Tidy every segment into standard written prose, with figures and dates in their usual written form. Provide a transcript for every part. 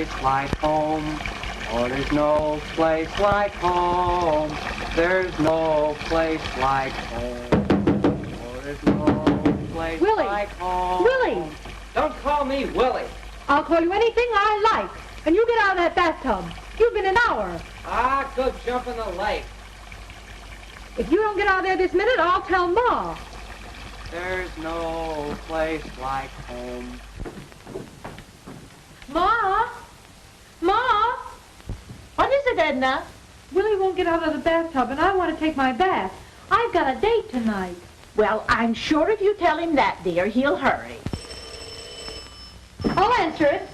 place like home. Oh, there's no place like home. There's no place like home. Oh, there's no place Willie. like home. Willie! Don't call me Willie. I'll call you anything I like. And you get out of that bathtub. You've been an hour. Ah, go jump in the lake. If you don't get out of there this minute, I'll tell Ma. There's no place like home. Ma? Ma? What is it, Edna? Willie won't get out of the bathtub, and I want to take my bath. I've got a date tonight. Well, I'm sure if you tell him that, dear, he'll hurry. I'll answer it.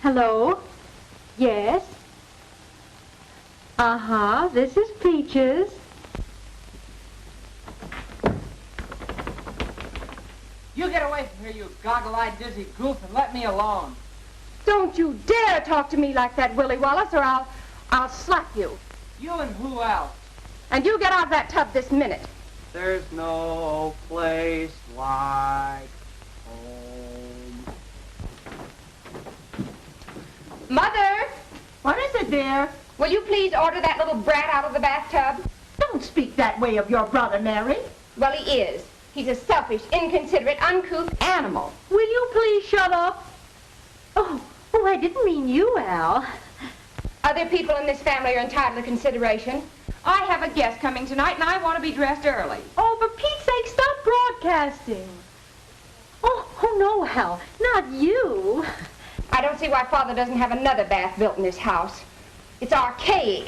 Hello? Yes? Uh-huh, this is Peaches. You get away from here, you goggle-eyed, dizzy goof, and let me alone. Don't you dare talk to me like that, Willie Wallace, or I'll slap you. You and who else? And you get out of that tub this minute. There's no place like home. Mother, What is it, dear? will you please order that little brat out of the bathtub? Don't speak that way of your brother, Mary. Well, he is. He's a selfish, inconsiderate, uncouth animal. Will you please shut up? Oh, I didn't mean you, Al. Other people in this family are entitled to consideration. I have a guest coming tonight, and I want to be dressed early. Oh, for Pete's sake, stop broadcasting. Oh, no, Al, not you. I don't see why Father doesn't have another bath built in this house. It's archaic.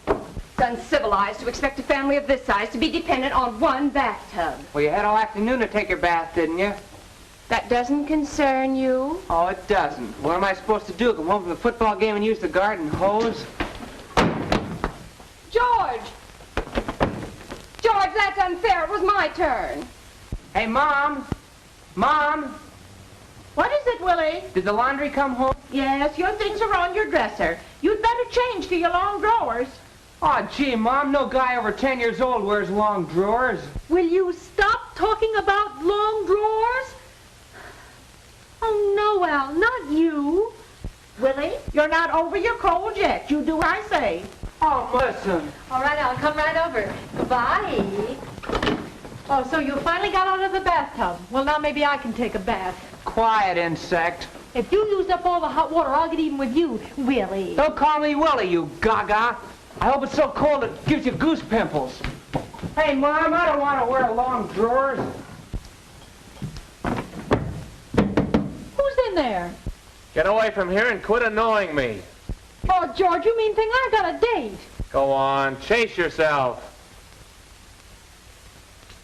It's uncivilized to expect a family of this size to be dependent on one bathtub. Well, you had all afternoon to take your bath, didn't you? That doesn't concern you. Oh, it doesn't. What am I supposed to do? Come home from the football game and use the garden hose? George! George, that's unfair. It was my turn. Hey, Mom! Mom! What is it, Willie? Did the laundry come home? Yes, your things are on your dresser. You'd better change to your long drawers. Oh, gee, Mom, no guy over 10 years old wears long drawers. Will you stop talking about long drawers? Oh, no, Al, not you. Willie, you're not over your cold yet. You do, I say. Oh, listen. All right, Al, come right over. Goodbye. Oh, so you finally got out of the bathtub. Well, now maybe I can take a bath. Quiet, insect. If you used up all the hot water, I'll get even with you, Willie. Don't call me Willie, you gaga. I hope it's so cold it gives you goose pimples. Hey, Mom, I don't want to wear long drawers. Who's in there? Get away from here and quit annoying me. Oh, George, you mean thing I got a date. Go on, chase yourself.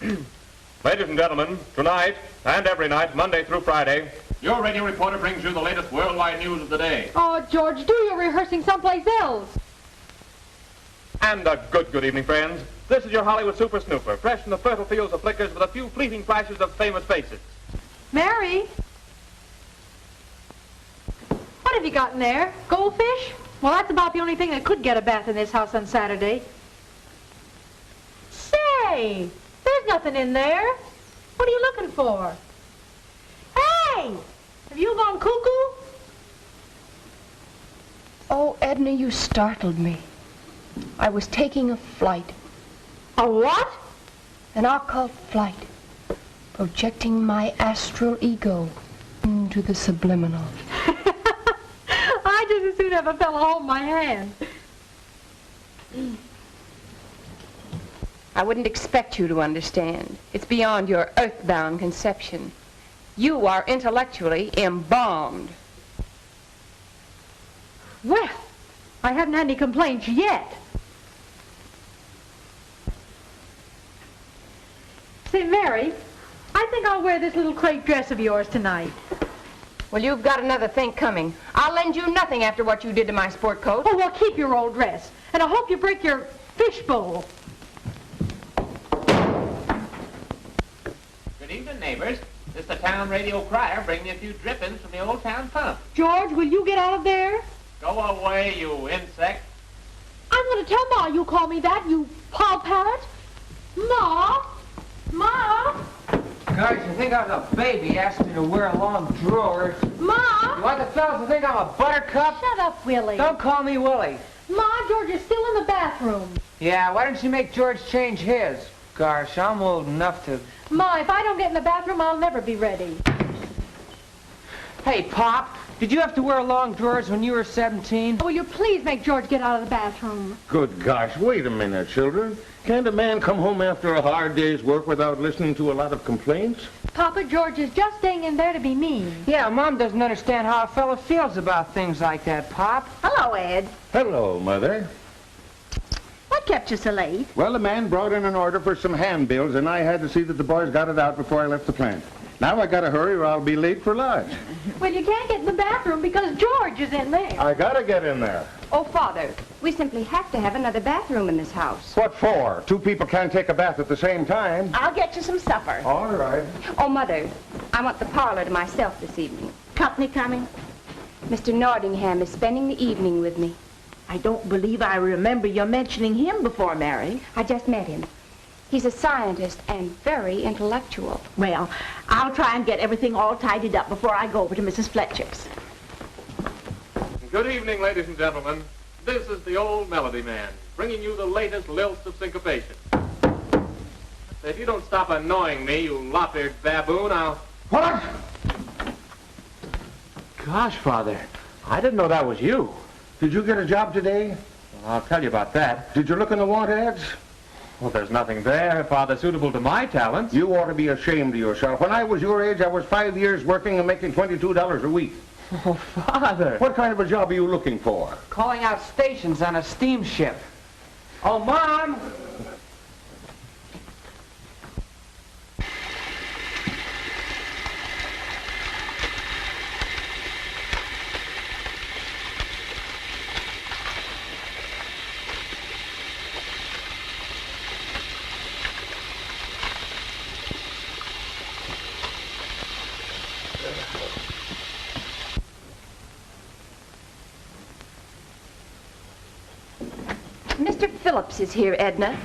Ladies and gentlemen, tonight and every night, Monday through Friday, your radio reporter brings you the latest worldwide news of the day. Oh, George, do your rehearsing someplace else. And a good evening, friends. This is your Hollywood super snooper, fresh from the fertile fields of flickers with a few fleeting flashes of famous faces. Mary? What have you got in there? Goldfish? Well, that's about the only thing that could get a bath in this house on Saturday. Say, there's nothing in there. What are you looking for? Hey! Have you gone cuckoo? Oh, Edna, you startled me. I was taking a flight, A what? an occult flight, projecting my astral ego into the subliminal. I just as soon have a fella hold my hand. I wouldn't expect you to understand. It's beyond your earthbound conception. You are intellectually embalmed. Well, I haven't had any complaints yet. Say, Mary, I think I'll wear this little crepe dress of yours tonight. Well, you've got another think coming. I'll lend you nothing after what you did to my sport coat. Oh, well, keep your old dress. And I hope you break your fishbowl. Good evening, neighbors. This is the town radio crier bringing you a few drippings from the old town pump. George, will you get out of there? Go away, you insect. I'm going to tell Ma you call me that, you paw parrot. Ma? Ma? Guys, you think I was a baby asking me to wear long drawers? Ma? You want the fellas to think I'm a buttercup? Shut up, Willie. Don't call me Willie. Ma, George is still in the bathroom. Yeah, why don't you make George change his? Gosh, I'm old enough to... Ma, if I don't get in the bathroom, I'll never be ready. Hey, Pop, did you have to wear long drawers when you were 17? Will you please make George get out of the bathroom? Good gosh, wait a minute, children. Can't a man come home after a hard day's work without listening to a lot of complaints? Papa, George is just staying in there to be mean. Yeah, Mom doesn't understand how a fella feels about things like that, Pop. Hello, Ed. Hello, Mother. What kept you so late? Well, the man brought in an order for some handbills, and I had to see that the boys got it out before I left the plant. Now I gotta hurry or I'll be late for lunch. Well, you can't get in the bathroom because George is in there. I gotta get in there. Oh, Father, we simply have to have another bathroom in this house. What for? Two people can't take a bath at the same time. I'll get you some supper. All right. Oh, Mother, I want the parlor to myself this evening. Company coming? Mr. Nordingham is spending the evening with me. I don't believe I remember you mentioning him before, Mary. I just met him. He's a scientist and very intellectual. Well, I'll try and get everything all tidied up before I go over to Mrs. Fletcher's. Good evening, ladies and gentlemen. This is the old Melody Man, bringing you the latest lilts of syncopation. If you don't stop annoying me, you lop-eared baboon, I'll... What? Gosh, Father, I didn't know that was you. Did you get a job today? I'll tell you about that. Did you look in the want ads? Well, there's nothing there, Father, suitable to my talents. You ought to be ashamed of yourself. When I was your age, I was 5 years working and making $22 a week. Oh, Father. What kind of a job are you looking for? Calling out stations on a steamship. Oh, Mom! Mr. Phillips is here, Edna.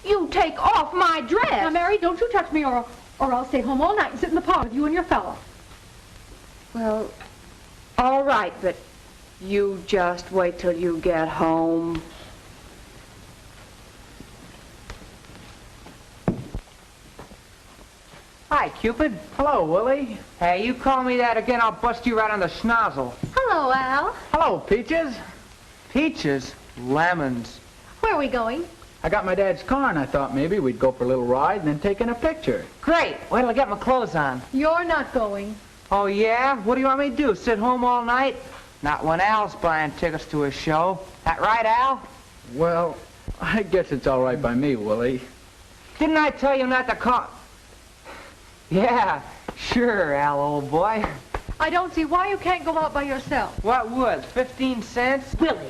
You take off my dress. Now, Mary, don't you touch me or I'll stay home all night and sit in the parlor with you and your fella. Well, all right, but you just wait till you get home. Hi, Cupid. Hello, Willie. Hey, you call me that again, I'll bust you right on the schnozzle. Hello, Al. Hello, Peaches. Peaches, lemons. Where are we going? I got my dad's car, and I thought maybe we'd go for a little ride and then take in a picture. Great. Wait till I get my clothes on. You're not going. Oh, yeah? What do you want me to do, sit home all night? Not when Al's buying tickets to a show. That right, Al? Well, I guess it's all right by me, Willie. Didn't I tell you not to call? Yeah, sure, Al, old boy. I don't see why you can't go out by yourself. What would, 15 cents? Willie,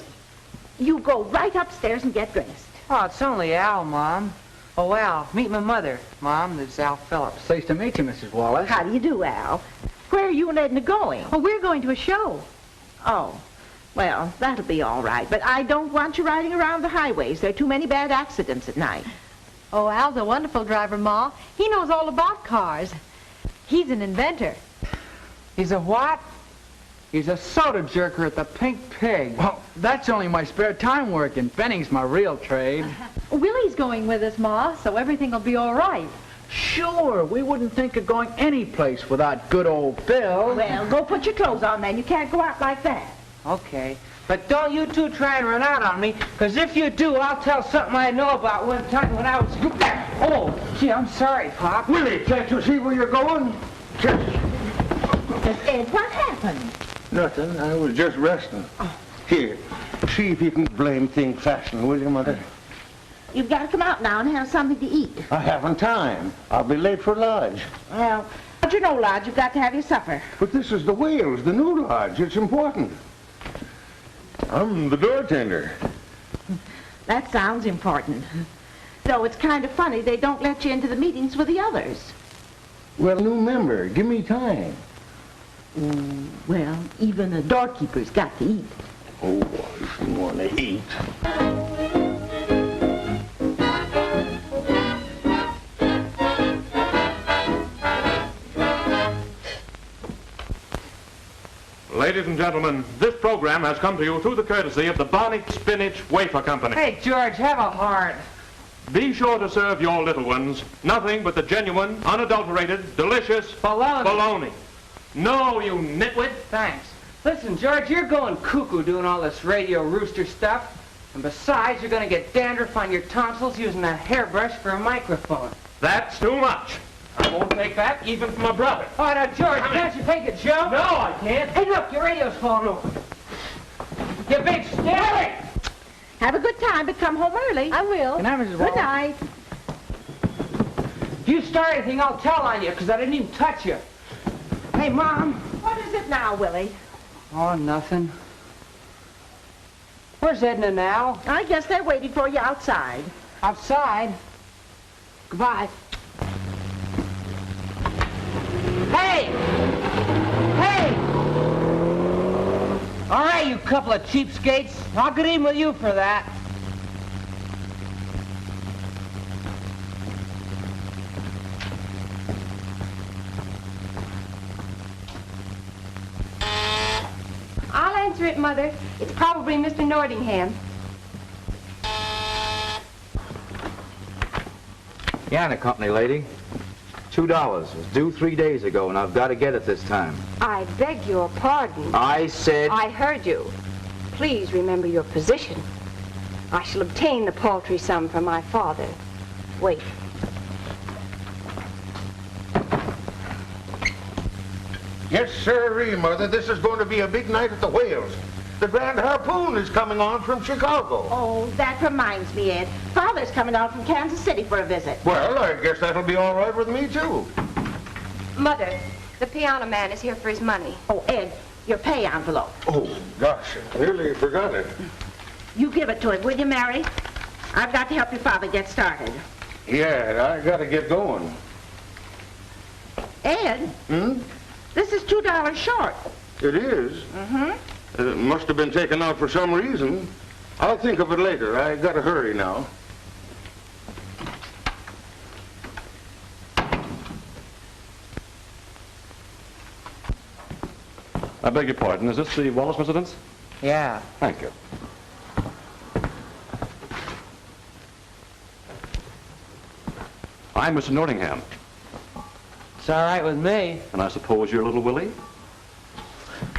you go right upstairs and get dressed. Oh, it's only Al, Mom. Oh, Al, meet my mother. Mom, this is Al Phillips. Pleased to meet you, Mrs. Wallace. How do you do, Al? Where are you and Edna going? Oh, we're going to a show. Oh, well, that'll be all right. But I don't want you riding around the highways. There are too many bad accidents at night. Oh, Al's a wonderful driver, Ma. He knows all about cars. He's an inventor. He's a what? He's a soda jerker at the Pink Pig. Well, that's only my spare time work, and Benning's my real trade. Willie's going with us, Ma, so everything will be all right. Sure, we wouldn't think of going any place without good old Bill. Well, go put your clothes on, man. You can't go out like that. Okay. But don't you two try and run out on me, because if you do, I'll tell something I know about one time when I was... Oh, gee, I'm sorry, Pop. Willie, can't you see where you're going? Ed, what happened? Nothing. I was just resting. Here, see if you can blame thing fashion, will you, Mother? You've got to come out now and have something to eat. I haven't time. I'll be late for lodge. Well, you know, Lodge, you've got to have your supper. But this is the Wales, the new lodge. It's important. I'm the door tender. That sounds important. Though it's kind of funny they don't let you into the meetings with the others. Well, new member, give me time. Well, even a doorkeeper's got to eat. Oh, if you want to eat. Ladies and gentlemen, this program has come to you through the courtesy of the Bonnie Spinach Wafer Company. Hey, George, have a heart. Be sure to serve your little ones nothing but the genuine, unadulterated, delicious bologna. No, you nitwit. Thanks. Listen, George, you're going cuckoo doing all this radio rooster stuff. And besides, you're going to get dandruff on your tonsils using a hairbrush for a microphone. That's too much. I won't take that even from a brother. Oh, now, George, can't you take a joke? No, I can't. Hey, look, your radio's falling over. You big stick! Have a good time, but come home early. I will. Good night, Mrs. Good Wallace. night. If you start anything, I'll tell on you, because I didn't even touch you. Hey, Mom. What is it now, Willie? Oh, nothing. Where's Edna now? I guess they're waiting for you outside. Outside. Goodbye. Hey! Hey! All right, you couple of cheapskates. I'll get even with you for that. I'll answer it, Mother. It's probably Mr. Nordingham. Yana Company, lady. $2. It was due 3 days ago, and I've got to get it this time. I beg your pardon. I said... I heard you. Please remember your position. I shall obtain the paltry sum from my father. Wait. Yes, sirree, Mother. This is going to be a big night at the Whales. The Grand Harpoon is coming on from Chicago. Oh, that reminds me, Ed. Father's coming out from Kansas City for a visit. Well, I guess that'll be all right with me, too. Mother, the piano man is here for his money. Oh, Ed, your pay envelope. Oh, gosh, I nearly forgot it. You give it to him, will you, Mary? I've got to help your father get started. Yeah, I got to get going. Ed? This is $2 short. It is? Mm-hmm. It must have been taken out for some reason. I'll think of it later. I got to hurry now. I beg your pardon. Is this the Wallace residence? Yeah. Thank you. I'm Mr. Nordingham. It's all right with me. And I suppose you're little Willie?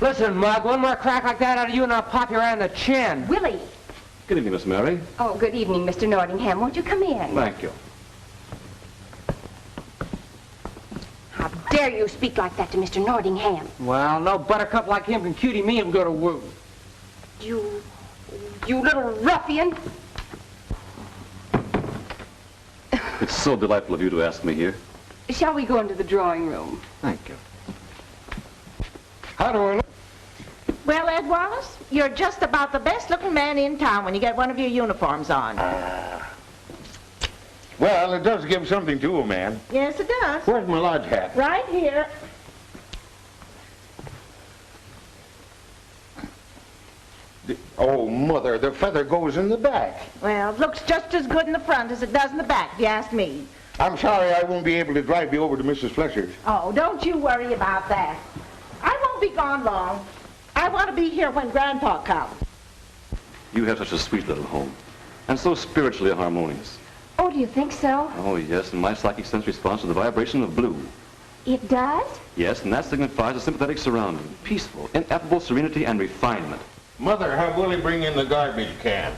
Listen, Mug, one more crack like that out of you and I'll pop you right in the chin. Willie. Good evening, Miss Mary. Oh, good evening, Mr. Nordingham. Won't you come in? Thank you. How dare you speak like that to Mr. Nordingham? Well, no buttercup like him can cutie me and go to woo. You little ruffian. It's so delightful of you to ask me here. Shall we go into the drawing room? Thank you. How do I look? Well, Ed Wallace, you're just about the best-looking man in town when you get one of your uniforms on. Well, it does give something to a man. Yes, it does. Where's my lodge hat? Right here. Oh, Mother, the feather goes in the back. Well, it looks just as good in the front as it does in the back, if you ask me. I'm sorry I won't be able to drive you over to Mrs. Fletcher's. Oh, don't you worry about that. I won't be gone long. I want to be here when Grandpa comes. You have such a sweet little home, and so spiritually harmonious. Oh, do you think so? Oh, yes, and my psychic sense responds to the vibration of blue. It does? Yes, and that signifies a sympathetic surrounding, peaceful, ineffable serenity and refinement. Mother, have Willie bring in the garbage can.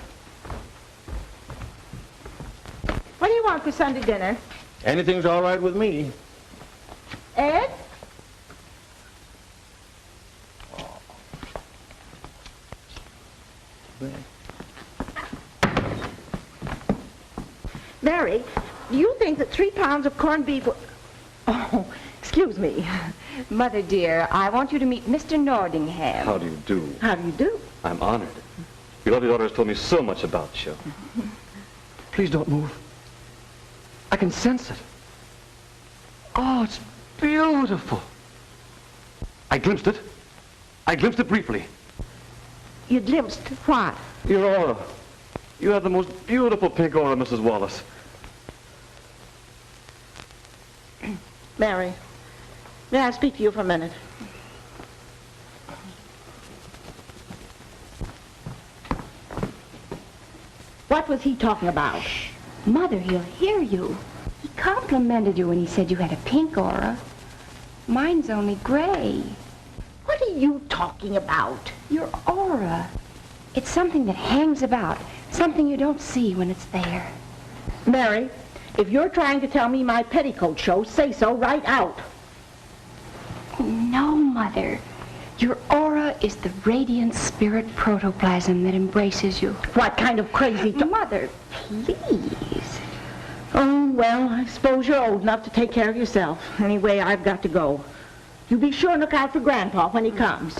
What do you want for Sunday dinner? Anything's all right with me. Ed? Mary, do you think that 3 pounds of corned beef... Oh, excuse me. Mother dear, I want you to meet Mr. Nordingham. How do you do? How do you do? I'm honored. Your lovely daughter has told me so much about you. Please don't move. I can sense it. Oh, it's beautiful. I glimpsed it. I glimpsed it briefly. You glimpsed what? Your aura. You have the most beautiful pink aura, Mrs. Wallace. Mary, may I speak to you for a minute? What was he talking about? Shh. Mother, he'll hear you. He complimented you when he said you had a pink aura. Mine's only gray. What are you talking about? Your aura. It's something that hangs about, something you don't see when it's there. Mary, if you're trying to tell me my petticoat shows, say so right out. No, Mother. Your aura is the radiant spirit protoplasm that embraces you. What kind of crazy Mother, please. Oh, well, I suppose you're old enough to take care of yourself. Anyway, I've got to go. You be sure and look out for Grandpa when he comes.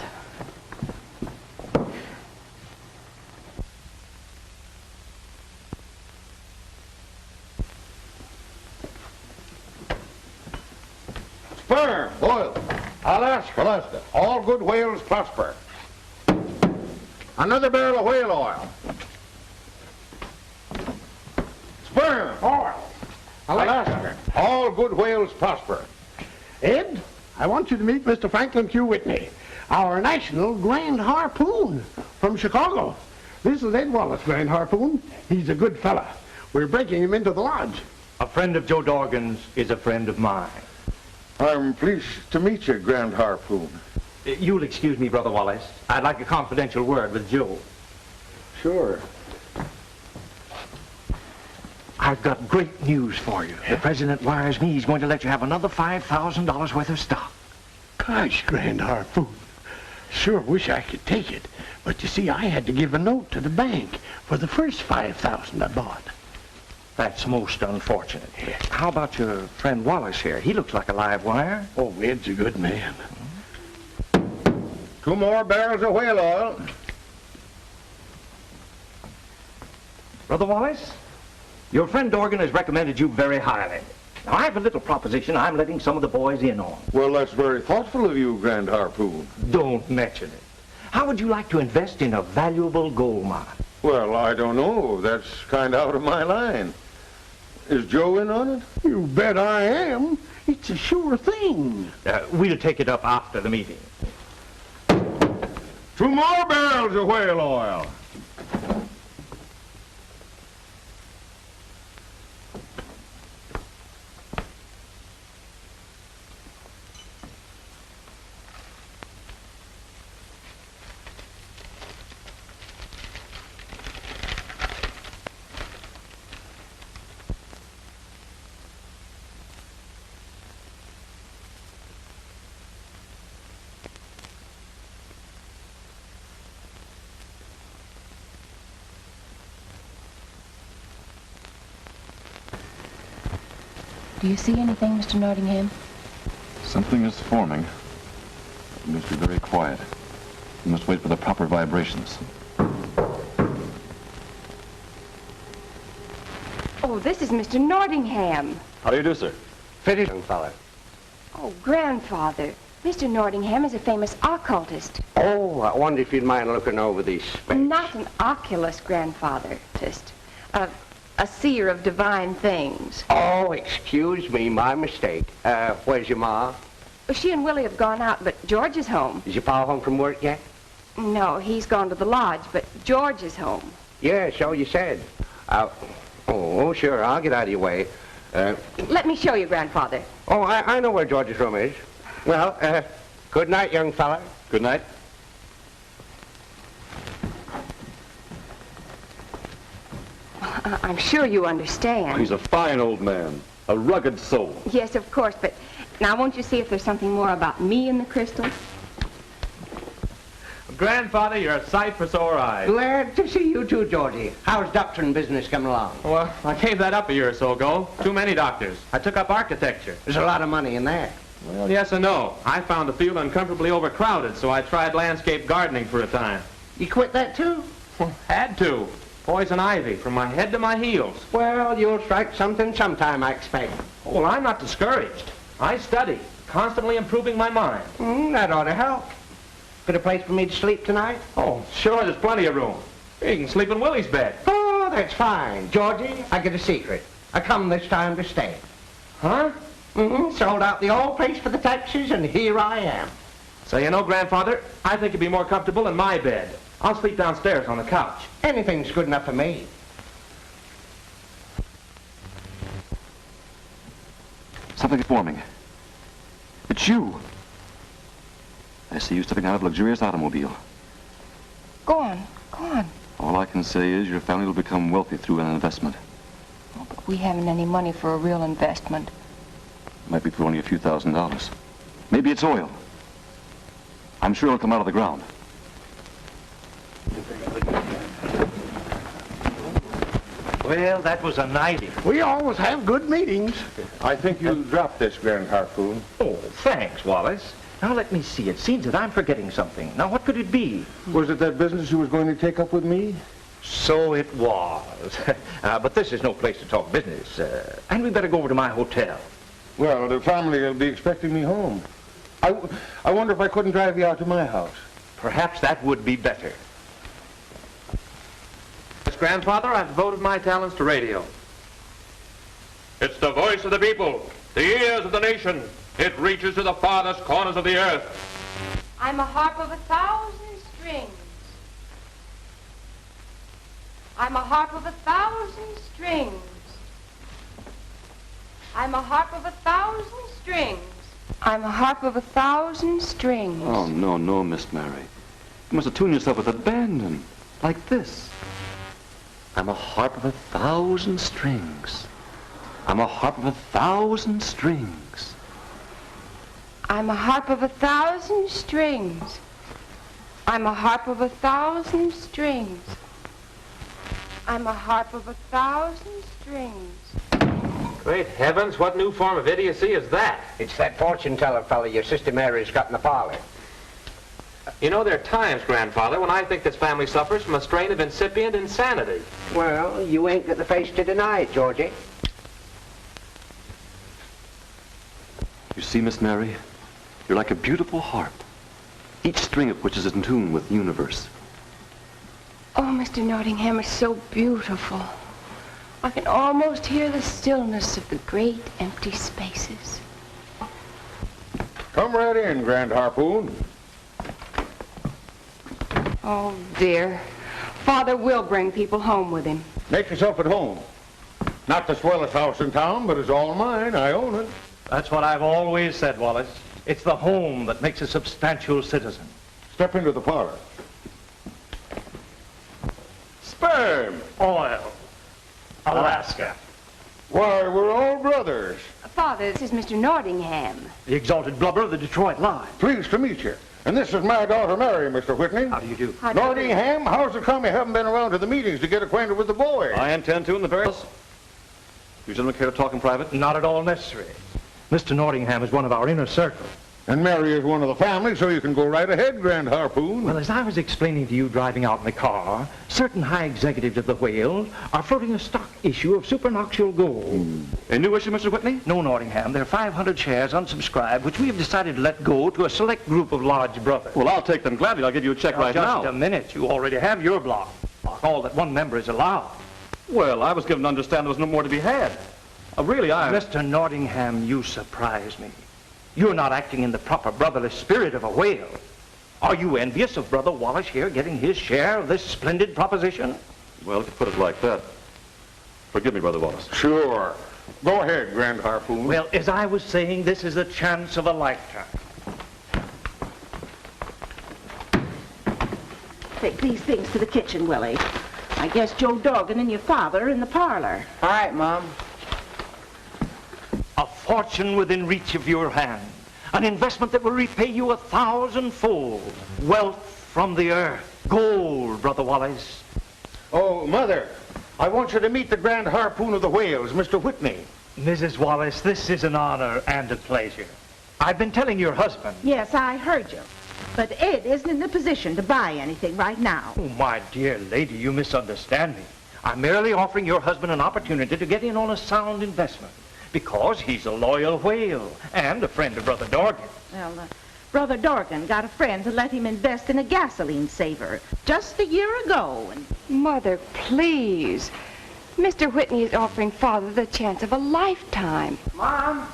Sperm, boil. Alaska. All good whales prosper. Another barrel of whale oil. Sperm, oil. Alaska. All good whales prosper. Ed, I want you to meet Mr. Franklin Q. Whitney, our national Grand Harpoon from Chicago. This is Ed Wallace, Grand Harpoon. He's a good fella. We're breaking him into the lodge. A friend of Joe Dorgan's is a friend of mine. I'm pleased to meet you, Grand Harpoon. You'll excuse me, Brother Wallace. I'd like a confidential word with Joe. Sure. I've got great news for you. The president wires me he's going to let you have another $5,000 worth of stock. Gosh, Grand Harpoon. Sure wish I could take it. But you see, I had to give a note to the bank for the first $5,000 I bought. That's most unfortunate. How about your friend Wallace here? He looks like a live wire. Oh, Ed's a good man. 2 more barrels of whale oil. Brother Wallace, your friend Dorgan has recommended you very highly. Now, I have a little proposition I'm letting some of the boys in on. Well, that's very thoughtful of you, Grand Harpoon. Don't mention it. How would you like to invest in a valuable gold mine? Well, I don't know. That's kind of out of my line. Is Joe in on it? You bet I am. It's a sure thing. We'll take it up after the meeting. 2 more barrels of whale oil. Do you see anything, Mr. Nordingham? Something is forming. You must be very quiet. You must wait for the proper vibrations. Oh, this is Mr. Nordingham. How do you do, sir? Fitted, young fella. Oh, Grandfather. Mr. Nordingham is a famous occultist. Oh, I wonder if you'd mind looking over these specs. Not an oculist, Grandfather. Just a seer of divine things. Oh, excuse me, my mistake. Where's your ma? She and Willie have gone out, but George is home. Is your pa home from work yet? No, he's gone to the lodge, but George is home. Yeah, so you said. Oh, sure, I'll get out of your way. Let me show you, Grandfather. Oh, I know where George's room is. Well, good night, young fella. Good night. I'm sure you understand. He's a fine old man. A rugged soul. Yes, of course, but now won't you see if there's something more about me in the crystal? Grandfather, you're a sight for sore eyes. Glad to see you too, Georgie. How's doctoring business coming along? Well, I gave that up a year or so ago. Too many doctors. I took up architecture. There's a lot of money in that. Well, yes and no. I found the field uncomfortably overcrowded, so I tried landscape gardening for a time. You quit that too? Had to. Poison ivy from my head to my heels. Well, you'll strike something sometime, I expect. Well, I'm not discouraged. I study, constantly improving my mind. That ought to help. Got a place for me to sleep tonight? Oh, sure, there's plenty of room. You can sleep in Willie's bed. Oh, that's fine. Georgie, I get a secret. I come this time to stay. Huh? Sold out the old place for the taxes, and here I am. So you know, Grandfather, I think you'd be more comfortable in my bed. I'll sleep downstairs on the couch. Anything's good enough for me. Something is forming. It's you. I see you stepping out of a luxurious automobile. Go on, go on. All I can say is your family will become wealthy through an investment. Oh, but we haven't any money for a real investment. It might be for only a few $1,000s. Maybe it's oil. I'm sure it'll come out of the ground. Well, that was a nightie. We always have good meetings. I think you dropped this, Grand Harpoon. Oh, thanks, Wallace. Now let me see. It seems that I'm forgetting something. Now, what could it be? Was it that business you was going to take up with me? So it was. But this is no place to talk business. And we better go over to my hotel. Well, the family will be expecting me home. I wonder if I couldn't drive you out to my house. Perhaps that would be better. As grandfather, I've devoted my talents to radio. It's the voice of the people, the ears of the nation. It reaches to the farthest corners of the earth. I'm a harp of 1,000 strings. I'm a harp of 1,000 strings. I'm a harp of 1,000 strings. I'm a harp of 1,000 strings. Oh, no, no, Miss Mary. You must have tuned yourself with abandon, like this. I'm a harp of 1,000 strings. I'm a harp of 1,000 strings. I'm a harp of 1,000 strings. I'm a harp of 1,000 strings. I'm a harp of 1,000 strings. Great heavens, what new form of idiocy is that? It's that fortune teller fella your sister Mary's got in the parlor. You know, there are times, grandfather, when I think this family suffers from a strain of incipient insanity. Well, you ain't got the face to deny it, Georgie. You see, Miss Mary, you're like a beautiful harp, each string of which is in tune with the universe. Oh, Mr. Nordingham, it's so beautiful. I can almost hear the stillness of the great empty spaces. Come right in, Grand Harpoon. Oh, dear. Father will bring people home with him. Make yourself at home. Not the swellest house in town, but it's all mine. I own it. That's what I've always said, Wallace. It's the home that makes a substantial citizen. Step into the parlor. Sperm. Oil. Alaska. Why, we're all brothers. Father, this is Mr. Nordingham. The exalted blubber of the Detroit line. Pleased to meet you. And this is my daughter, Mary, Mr. Whitney. How do you do? Nordingham, how's it come you haven't been around to the meetings to get acquainted with the boys? I intend to in the very... You gentlemen care to talk in private? Not at all necessary. Mr. Nordingham is one of our inner circle. And Mary is one of the family, so you can go right ahead, Grand Harpoon. Well, as I was explaining to you driving out in the car, certain high executives of the Whale are floating a stock issue of supernoctual gold. A new issue, Mr. Whitney? No, Nordingham. There are 500 shares unsubscribed, which we have decided to let go to a select group of lodge brothers. Well, I'll take them gladly. I'll give you a check right now. Just a minute. You already have your block. All that one member is allowed. Well, I was given to understand there was no more to be had. Really, Mr. Nordingham, you surprise me. You're not acting in the proper brotherly spirit of a whale. Are you envious of Brother Wallace here getting his share of this splendid proposition? Well, if you put it like that. Forgive me, Brother Wallace. Sure. Go ahead, Grand Harpoon. Well, as I was saying, this is a chance of a lifetime. Take these things to the kitchen, Willie. I guess Joe Dorgan and your father are in the parlor. All right, Mom. A fortune within reach of your hand. An investment that will repay you 1,000-fold. Wealth from the earth. Gold, Brother Wallace. Oh, Mother, I want you to meet the Grand Harpoon of the Whales, Mr. Whitney. Mrs. Wallace, this is an honor and a pleasure. I've been telling your husband. Yes, I heard you. But Ed isn't in the position to buy anything right now. Oh, my dear lady, you misunderstand me. I'm merely offering your husband an opportunity to get in on a sound investment. Because he's a loyal whale and a friend of Brother Dorgan. Well, Brother Dorgan got a friend to let him invest in a gasoline saver just a year ago. And Mother, please. Mr. Whitney is offering Father the chance of a lifetime. Mom!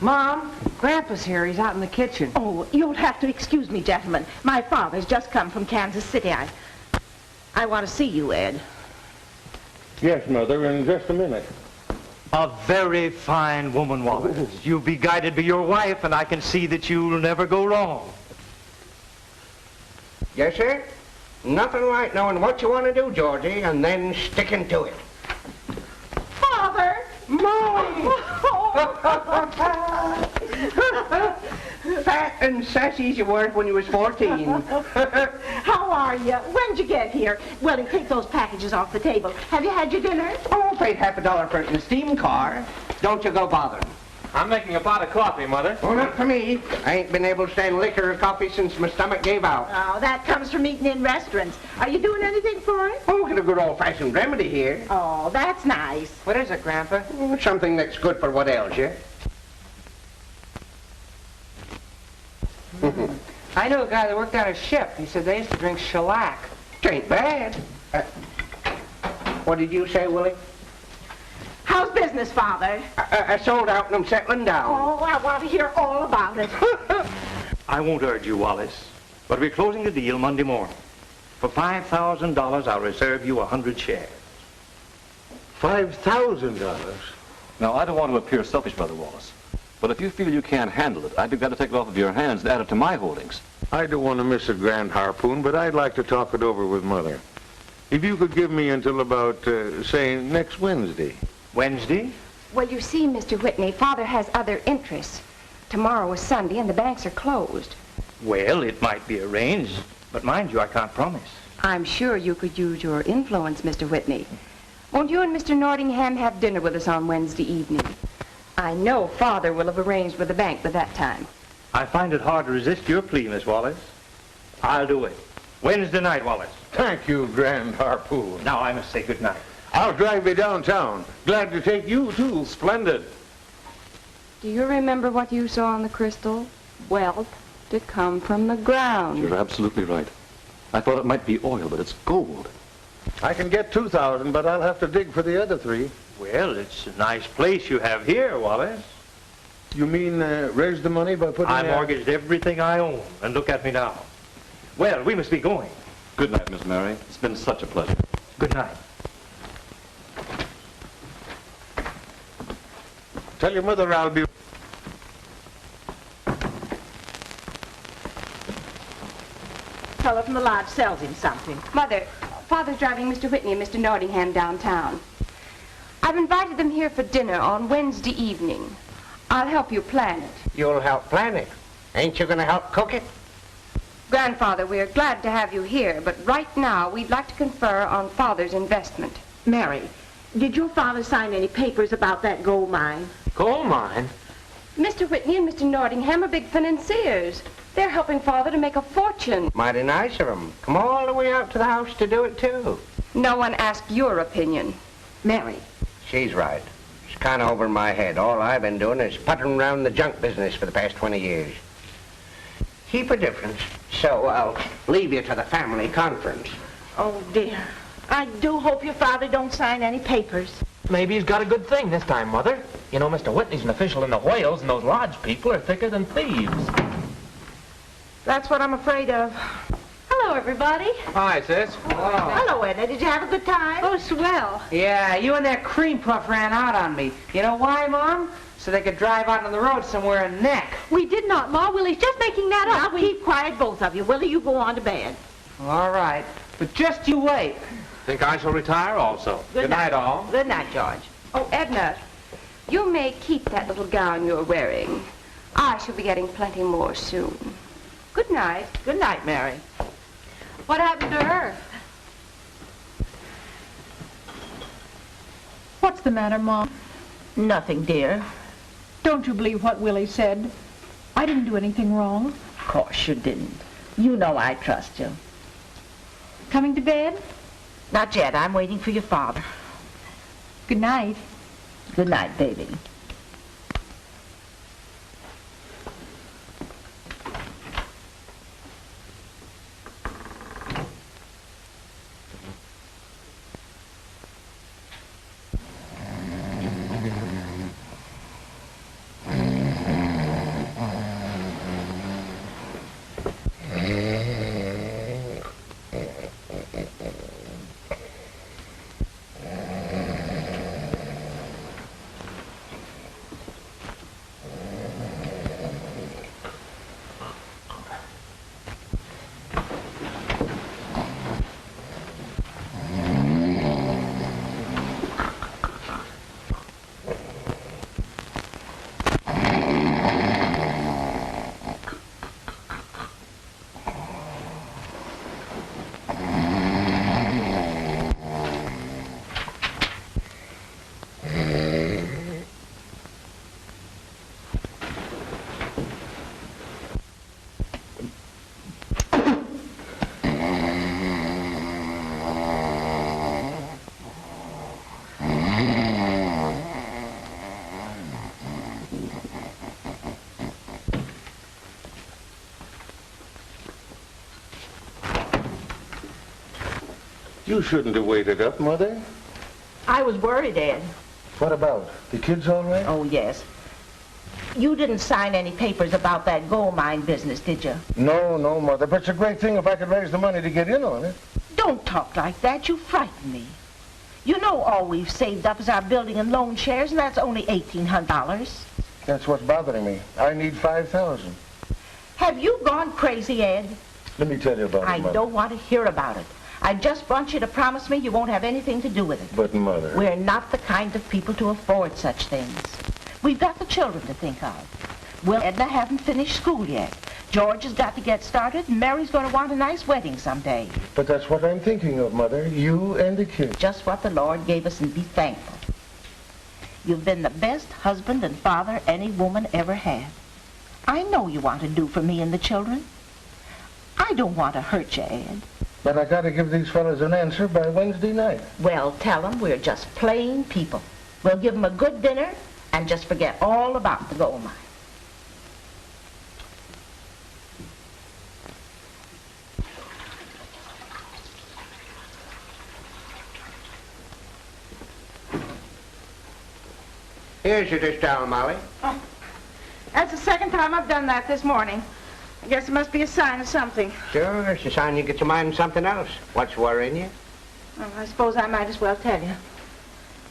Mom! Grandpa's here. He's out in the kitchen. Oh, you'll have to excuse me, gentlemen. My father's just come from Kansas City. I want to see you, Ed. Yes, Mother, in just a minute. A very fine woman, Wallace. You'll be guided by your wife, and I can see that you'll never go wrong. Yes, sir? Nothing like knowing what you want to do, Georgie, and then sticking to it. Father! Mom! Fat and sassy as you were when you was 14. How are you? When'd you get here? Willie, take those packages off the table. Have you had your dinner? Oh, paid $50 for it in the steam car. Don't you go bothering. I'm making a pot of coffee, Mother. Oh, not for me. I ain't been able to stand liquor or coffee since my stomach gave out. Oh, that comes from eating in restaurants. Are you doing anything for it? Oh, get a good old-fashioned remedy here. Oh, that's nice. What is it, Grandpa? Something that's good for what ails you. I knew a guy that worked on a ship. He said they used to drink shellac. It ain't bad. What did you say, Willie? How's business, Father? I sold out and I'm settling down. Oh, I want to hear all about it. I won't urge you, Wallace, but we're closing the deal Monday morning. For $5,000, I'll reserve you 100 shares. $5,000? Now, I don't want to appear selfish, Brother Wallace, but if you feel you can't handle it, I'd be glad to take it off of your hands and add it to my holdings. I don't want to miss a grand Harpoon, but I'd like to talk it over with Mother. If you could give me until about, say, next Wednesday. Wednesday? Well, you see, Mr. Whitney, Father has other interests. Tomorrow is Sunday and the banks are closed. Well, it might be arranged, but mind you, I can't promise. I'm sure you could use your influence, Mr. Whitney. Won't you and Mr. Nordingham have dinner with us on Wednesday evening? I know Father will have arranged with the bank by that time. I find it hard to resist your plea, Miss Wallace. I'll do it. Wednesday night, Wallace. Thank you, Grand Harpoon. Now I must say good night. I'll drive you downtown. Glad to take you, too. Splendid. Do you remember what you saw on the crystal? Wealth to come from the ground. You're absolutely right. I thought it might be oil, but it's gold. I can get 2,000, but I'll have to dig for the other 3. Well, it's a nice place you have here, Wallace. You mean raise the money by putting... I mortgaged everything I own, and look at me now. Well, we must be going. Good night, Miss Mary. It's been such a pleasure. Good night. Tell your mother I'll be... Fellow from the lodge sells him something. Mother, Father's driving Mr. Whitney and Mr. Nordingham downtown. I've invited them here for dinner on Wednesday evening. I'll help you plan it. You'll help plan it. Ain't you going to help cook it? Grandfather, we're glad to have you here, but right now we'd like to confer on Father's investment. Mary, did your father sign any papers about that gold mine? Coal mine? Mr. Whitney and Mr. Nordingham are big financiers. They're helping Father to make a fortune. Mighty nice of them. Come all the way out to the house to do it, too. No one asked your opinion. Mary. She's right. It's kind of over my head. All I've been doing is puttering around the junk business for the past 20 years. Keep a difference. So I'll leave you to the family conference. Oh, dear. I do hope your father don't sign any papers. Maybe he's got a good thing this time, Mother. You know, Mr. Whitney's an official in the whales, and those lodge people are thicker than thieves. That's what I'm afraid of. Hello, everybody. Hi, sis. Hello, Edna. Did you have a good time? Oh, swell. Yeah, you and that cream puff ran out on me. You know why, Mom? So they could drive out on the road somewhere in Neck. We did not, Ma. Willie's just making that up. Now, keep quiet, both of you. Willie, you go on to bed. All right. But just you wait. Think I shall retire also. Good night, all. Good night, George. Oh, Edna, you may keep that little gown you're wearing. I shall be getting plenty more soon. Good night. Good night, Mary. What happened to her? What's the matter, Mom? Nothing, dear. Don't you believe what Willie said? I didn't do anything wrong. Of course you didn't. You know I trust you. Coming to bed? Not yet. I'm waiting for your father. Good night. Good night, baby. You shouldn't have waited up, Mother. I was worried, Ed. What about? The kids all right? Oh, yes. You didn't sign any papers about that gold mine business, did you? No, Mother. But it's a great thing if I could raise the money to get in on it. Don't talk like that. You frighten me. You know all we've saved up is our building and loan shares, and that's only $1,800. That's what's bothering me. I need $5,000. Have you gone crazy, Ed? Let me tell you about it, I Mother. don't want to hear about it. I just want you to promise me you won't have anything to do with it. But, Mother... We're not the kind of people to afford such things. We've got the children to think of. Will and Edna haven't finished school yet. George has got to get started, and Mary's going to want a nice wedding someday. But that's what I'm thinking of, Mother. You and the kids. Just what the Lord gave us, and be thankful. You've been the best husband and father any woman ever had. I know you want to do for me and the children. I don't want to hurt you, Ed. But I got to give these fellas an answer by Wednesday night. Well, tell them we're just plain people. We'll give them a good dinner and just forget all about the gold mine. Here's your dish towel, Molly. Oh, that's the second time I've done that this morning. I guess it must be a sign of something. Sure, it's a sign you get your mind on something else. What's worrying you? Well, I suppose I might as well tell you.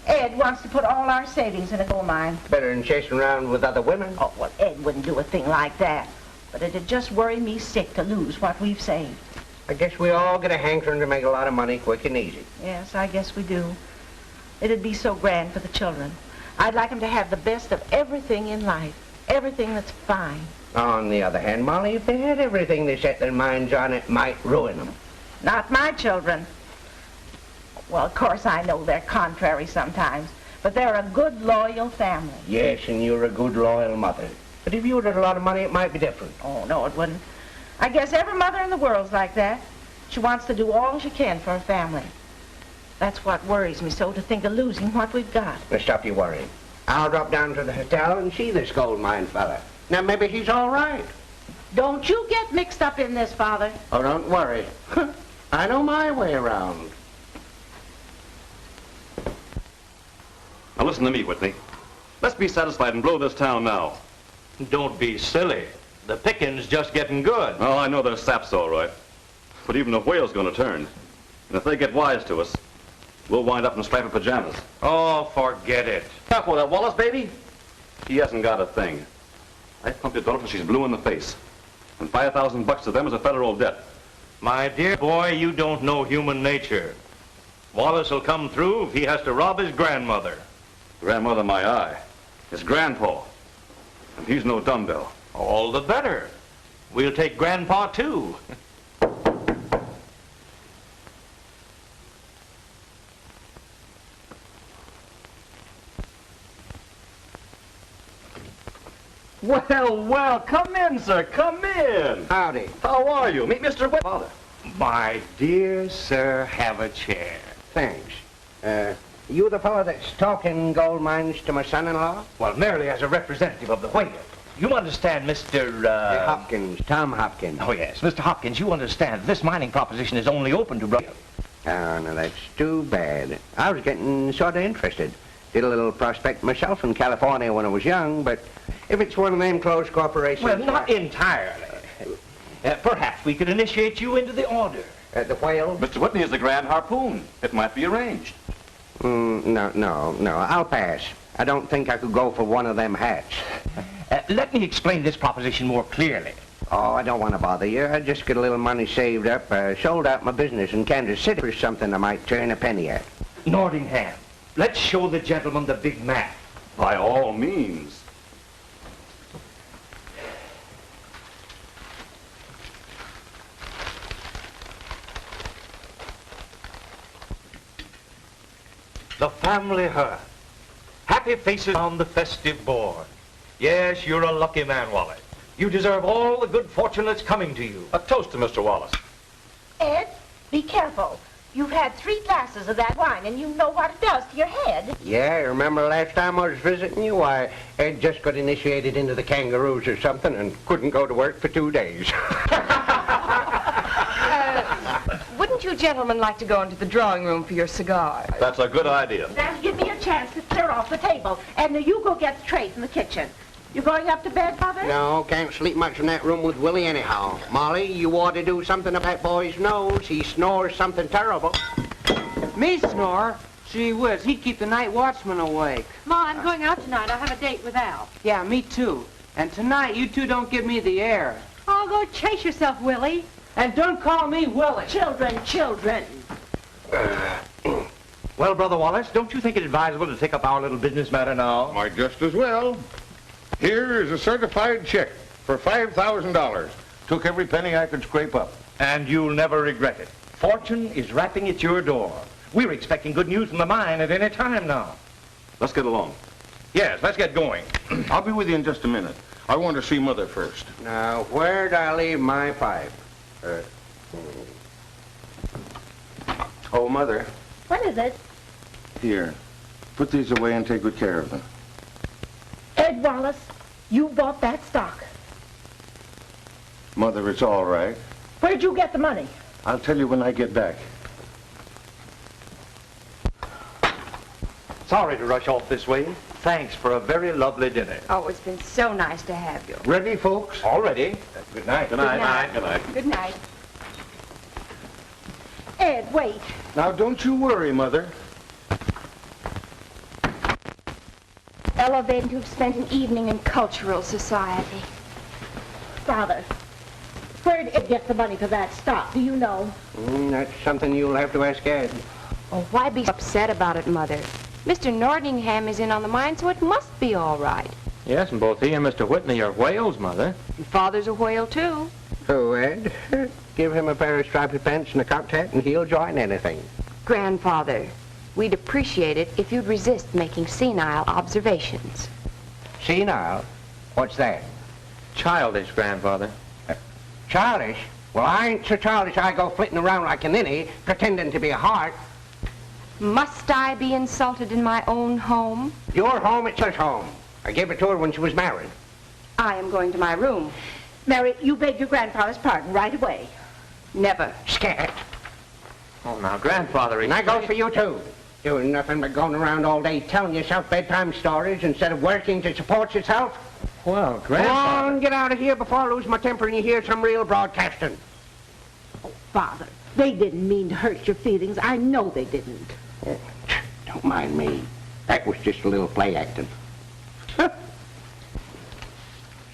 Ed wants to put all our savings in a gold mine. Better than chasing around with other women. Oh, well, Ed wouldn't do a thing like that. But it'd just worry me sick to lose what we've saved. I guess we all get a hankering to make a lot of money quick and easy. Yes, I guess we do. It'd be so grand for the children. I'd like them to have the best of everything in life. Everything that's fine. On the other hand, Molly, if they had everything they set their minds on, it might ruin them. Not my children. Well, of course, I know they're contrary sometimes, but they're a good, loyal family. Yes, and you're a good, loyal mother. But if you had a lot of money, it might be different. Oh, no, it wouldn't. I guess every mother in the world's like that. She wants to do all she can for her family. That's what worries me so, to think of losing what we've got. Now, stop your worrying. I'll drop down to the hotel and see this gold mine fella. Now, maybe he's all right. Don't you get mixed up in this, Father. Oh, don't worry. I know my way around. Now listen to me, Whitney. Let's be satisfied and blow this town now. Don't be silly. The picking's just getting good. Oh, I know there's saps all right. But even the whale's going to turn. And if they get wise to us, we'll wind up in striped pajamas. Oh, forget it. Stop with that Wallace, baby. He hasn't got a thing. I pumped your daughter till she's blue in the face. And $5,000 to them is a federal debt. My dear boy, you don't know human nature. Wallace will come through if he has to rob his grandmother. Grandmother, my eye. It's Grandpa. And he's no dumbbell. All the better. We'll take Grandpa, too. Well, come in, sir, come in. Howdy. How are you? Meet Mr. Whit. Father. My dear sir, have a chair. Thanks. You the fellow that's talking gold mines to my son-in-law? Well, merely as a representative of the whale. You understand, Mr. Hopkins, Tom Hopkins. Oh, yes. Mr. Hopkins, you understand this mining proposition is only open to brothers. Oh, no, that's too bad. I was getting sort of interested. Did a little prospect myself in California when I was young, but if it's one of them closed corporations... Well, not entirely. Perhaps we could initiate you into the order. The whale? Mr. Whitney is the Grand Harpoon. It might be arranged. No. I'll pass. I don't think I could go for one of them hats. Let me explain this proposition more clearly. Oh, I don't want to bother you. I just get a little money saved up, sold out my business in Kansas City for something I might turn a penny at. Nordingham, let's show the gentleman the big map. By all means. The family hearth. Happy faces on the festive board. Yes, you're a lucky man, Wallace. You deserve all the good fortune that's coming to you. A toast to Mr. Wallace. Ed, be careful. You've had 3 glasses of that wine, and you know what it does to your head. Yeah, I remember last time I was visiting you, Ed just got initiated into the kangaroos or something and couldn't go to work for 2 days. Wouldn't you gentlemen like to go into the drawing room for your cigar? That's a good idea. That'll give me a chance to clear off the table. Edna, you go get the trays in the kitchen. You going up to bed, Mother? No, can't sleep much in that room with Willie anyhow. Molly, you ought to do something about that boy's nose. He snores something terrible. Me snore? Gee whiz, he'd keep the night watchman awake. Ma, I'm going out tonight. I have a date with Al. Yeah, me too. And tonight, you two don't give me the air. Oh, go chase yourself, Willie. And don't call me Willie. Children, children. Well, Brother Wallace, don't you think it advisable to take up our little business matter now? Might just as well. Here is a certified check for $5,000. Took every penny I could scrape up. And you'll never regret it. Fortune is rapping at your door. We're expecting good news from the mine at any time now. Let's get along. Yes, let's get going. I'll be with you in just a minute. I want to see Mother first. Now, where'd I leave my pipe? Oh, Mother. What is it? Here. Put these away and take good care of them. Ed Wallace, you bought that stock. Mother, it's all right. Where'd you get the money? I'll tell you when I get back. Sorry to rush off this way. Thanks for a very lovely dinner. Oh, it's been so nice to have you. Ready, folks? All ready. Good night. Good night. Good night. Good night. Ed, wait. Now, don't you worry, Mother. Elevated to have spent an evening in cultural society. Father, where'd Ed get the money for that stock? Do you know? That's something you'll have to ask Ed. Oh, why be upset about it, Mother? Mr. Nordingham is in on the mine, so it must be all right. Yes, and both he and Mr. Whitney are whales, Mother. And Father's a whale, too. Oh, Ed, give him a pair of striped pants and a cocked hat and he'll join anything. Grandfather, we'd appreciate it if you'd resist making senile observations. Senile? What's that? Childish, Grandfather. Childish? Well, I ain't so childish I go flitting around like a ninny, pretending to be a heart. Must I be insulted in my own home? Your home, it's her home. I gave it to her when she was married. I am going to my room. Mary, you beg your grandfather's pardon right away. Never. Scat. Oh, now, Grandfather, And that goes for you, too. Doing nothing but going around all day telling yourself bedtime stories instead of working to support yourself. Well, Go on, get out of here before I lose my temper and you hear some real broadcasting. Oh, Father, they didn't mean to hurt your feelings. I know they didn't. Don't mind me. That was just a little play acting.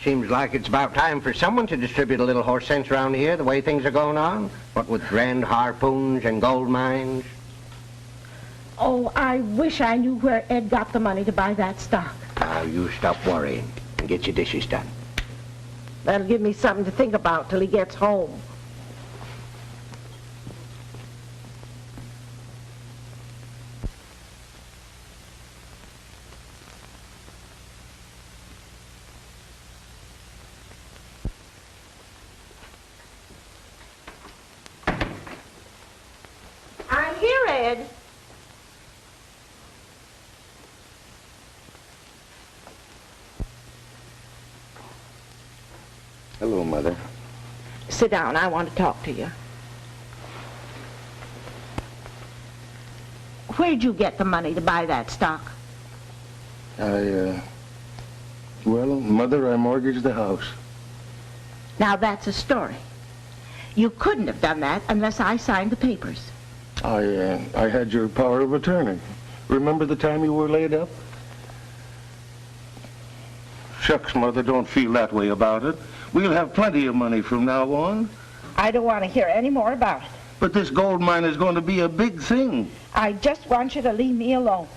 Seems like it's about time for someone to distribute a little horse sense around here, the way things are going on. What with grand harpoons and gold mines. Oh, I wish I knew where Ed got the money to buy that stock. Now, you stop worrying and get your dishes done. That'll give me something to think about till he gets home. I'm here, Ed. Hello, Mother. Sit down. I want to talk to you. Where'd you get the money to buy that stock? Well, Mother, I mortgaged the house. Now, that's a story. You couldn't have done that unless I signed the papers. I had your power of attorney. Remember the time you were laid up? Shucks, Mother, don't feel that way about it. We'll have plenty of money from now on. I don't want to hear any more about it. But this gold mine is going to be a big thing. I just want you to leave me alone.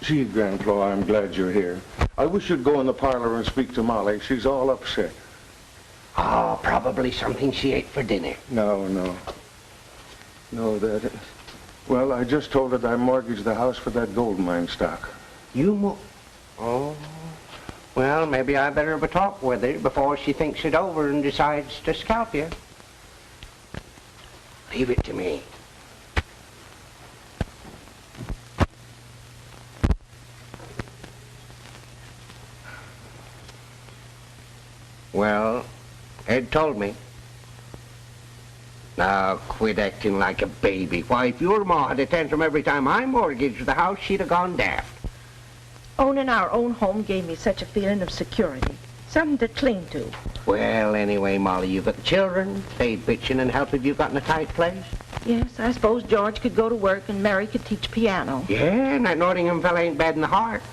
Gee, Grandpa, I'm glad you're here. I wish you'd go in the parlor and speak to Molly. She's all upset. Oh, probably something she ate for dinner. No, well, I just told her that I mortgaged the house for that gold mine stock. Oh, well, maybe I better have a talk with her before she thinks it over and decides to scalp you. Leave it to me. Well, Ed told me. Now, quit acting like a baby. Why, if your ma had a tantrum every time I mortgaged the house, she'd have gone daft. Owning our own home gave me such a feeling of security. Something to cling to. Well, anyway, Molly, you've got the children. They'd bitching and help if you got in a tight place. Yes, I suppose George could go to work and Mary could teach piano. Yeah, and that Nordingham fella ain't bad in the heart.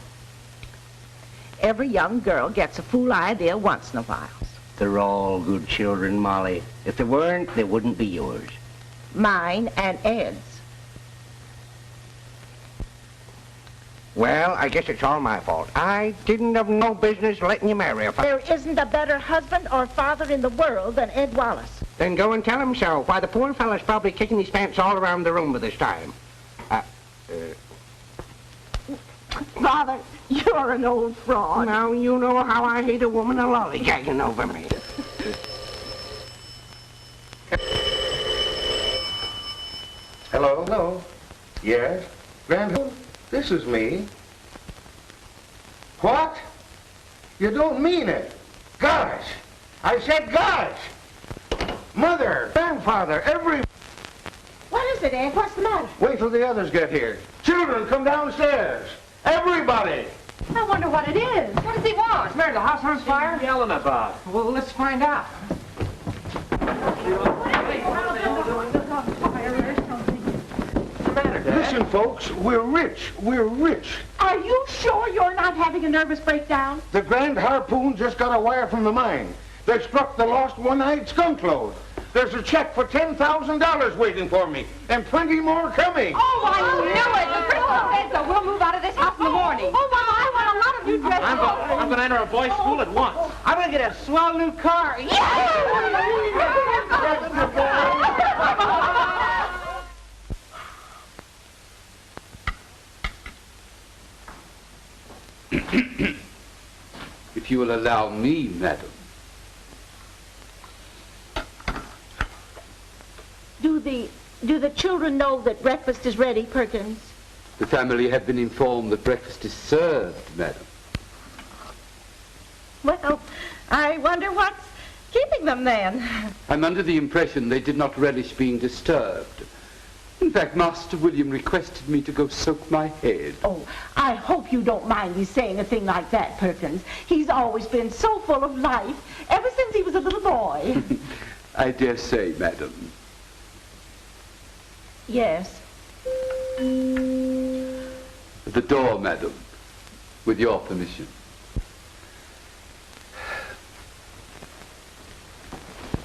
Every young girl gets a fool idea once in a while. They're all good children, Molly. If they weren't, they wouldn't be yours. Mine and Ed's. Well, I guess it's all my fault. I didn't have no business letting you marry a fella. There isn't a better husband or father in the world than Ed Wallace. Then go and tell him so. Why, the poor fella's probably kicking his pants all around the room by this time. Father, you're an old fraud. Now, you know how I hate a woman a lollygagging over me. Hello? Hello? Yes? Grandpa? This is me. What? You don't mean it. Gosh! I said gosh! Mother, grandfather, every... What is it, Ed? What's the matter? Wait till the others get here. Children, come downstairs. Everybody! I wonder what it is. What does he want? Mary, the house on fire? What are you yelling about? Well, let's find out. Listen, folks, we're rich. We're rich. Are you sure you're not having a nervous breakdown? The Grand Harpoon just got a wire from the mine. They struck the lost one-eyed skunk load. There's a check for $10,000 waiting for me, and plenty more coming. Oh, I knew it. The principal said so. We'll move out of this house in the morning. Oh, Mama, I want a lot of new dresses. I'm going to enter a boys' school at once. I'm going to get a swell new car. If you will allow me, madam. Do the children know that breakfast is ready, Perkins? The family have been informed that breakfast is served, madam. Well, I wonder what's keeping them then. I'm under the impression they did not relish being disturbed. In fact, Master William requested me to go soak my head. Oh, I hope you don't mind me saying a thing like that, Perkins. He's always been so full of life, ever since he was a little boy. I dare say, madam. Yes. At the door, madam, with your permission.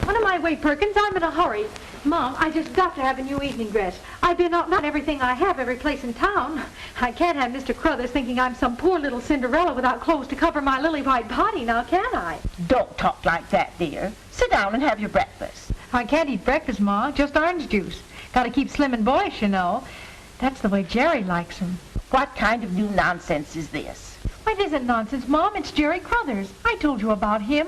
What am I wait, Perkins? I'm in a hurry. Mom, I just got to have a new evening dress. I've been out not everything I have every place in town. I can't have Mr. Crothers thinking I'm some poor little Cinderella without clothes to cover my lily-white body, now can I? Don't talk like that, dear. Sit down and have your breakfast. I can't eat breakfast, Ma. Just orange juice. Got to keep slim and boyish, you know. That's the way Jerry likes 'em. What kind of new nonsense is this? Why, it isn't nonsense, Mom. It's Jerry Crothers. I told you about him.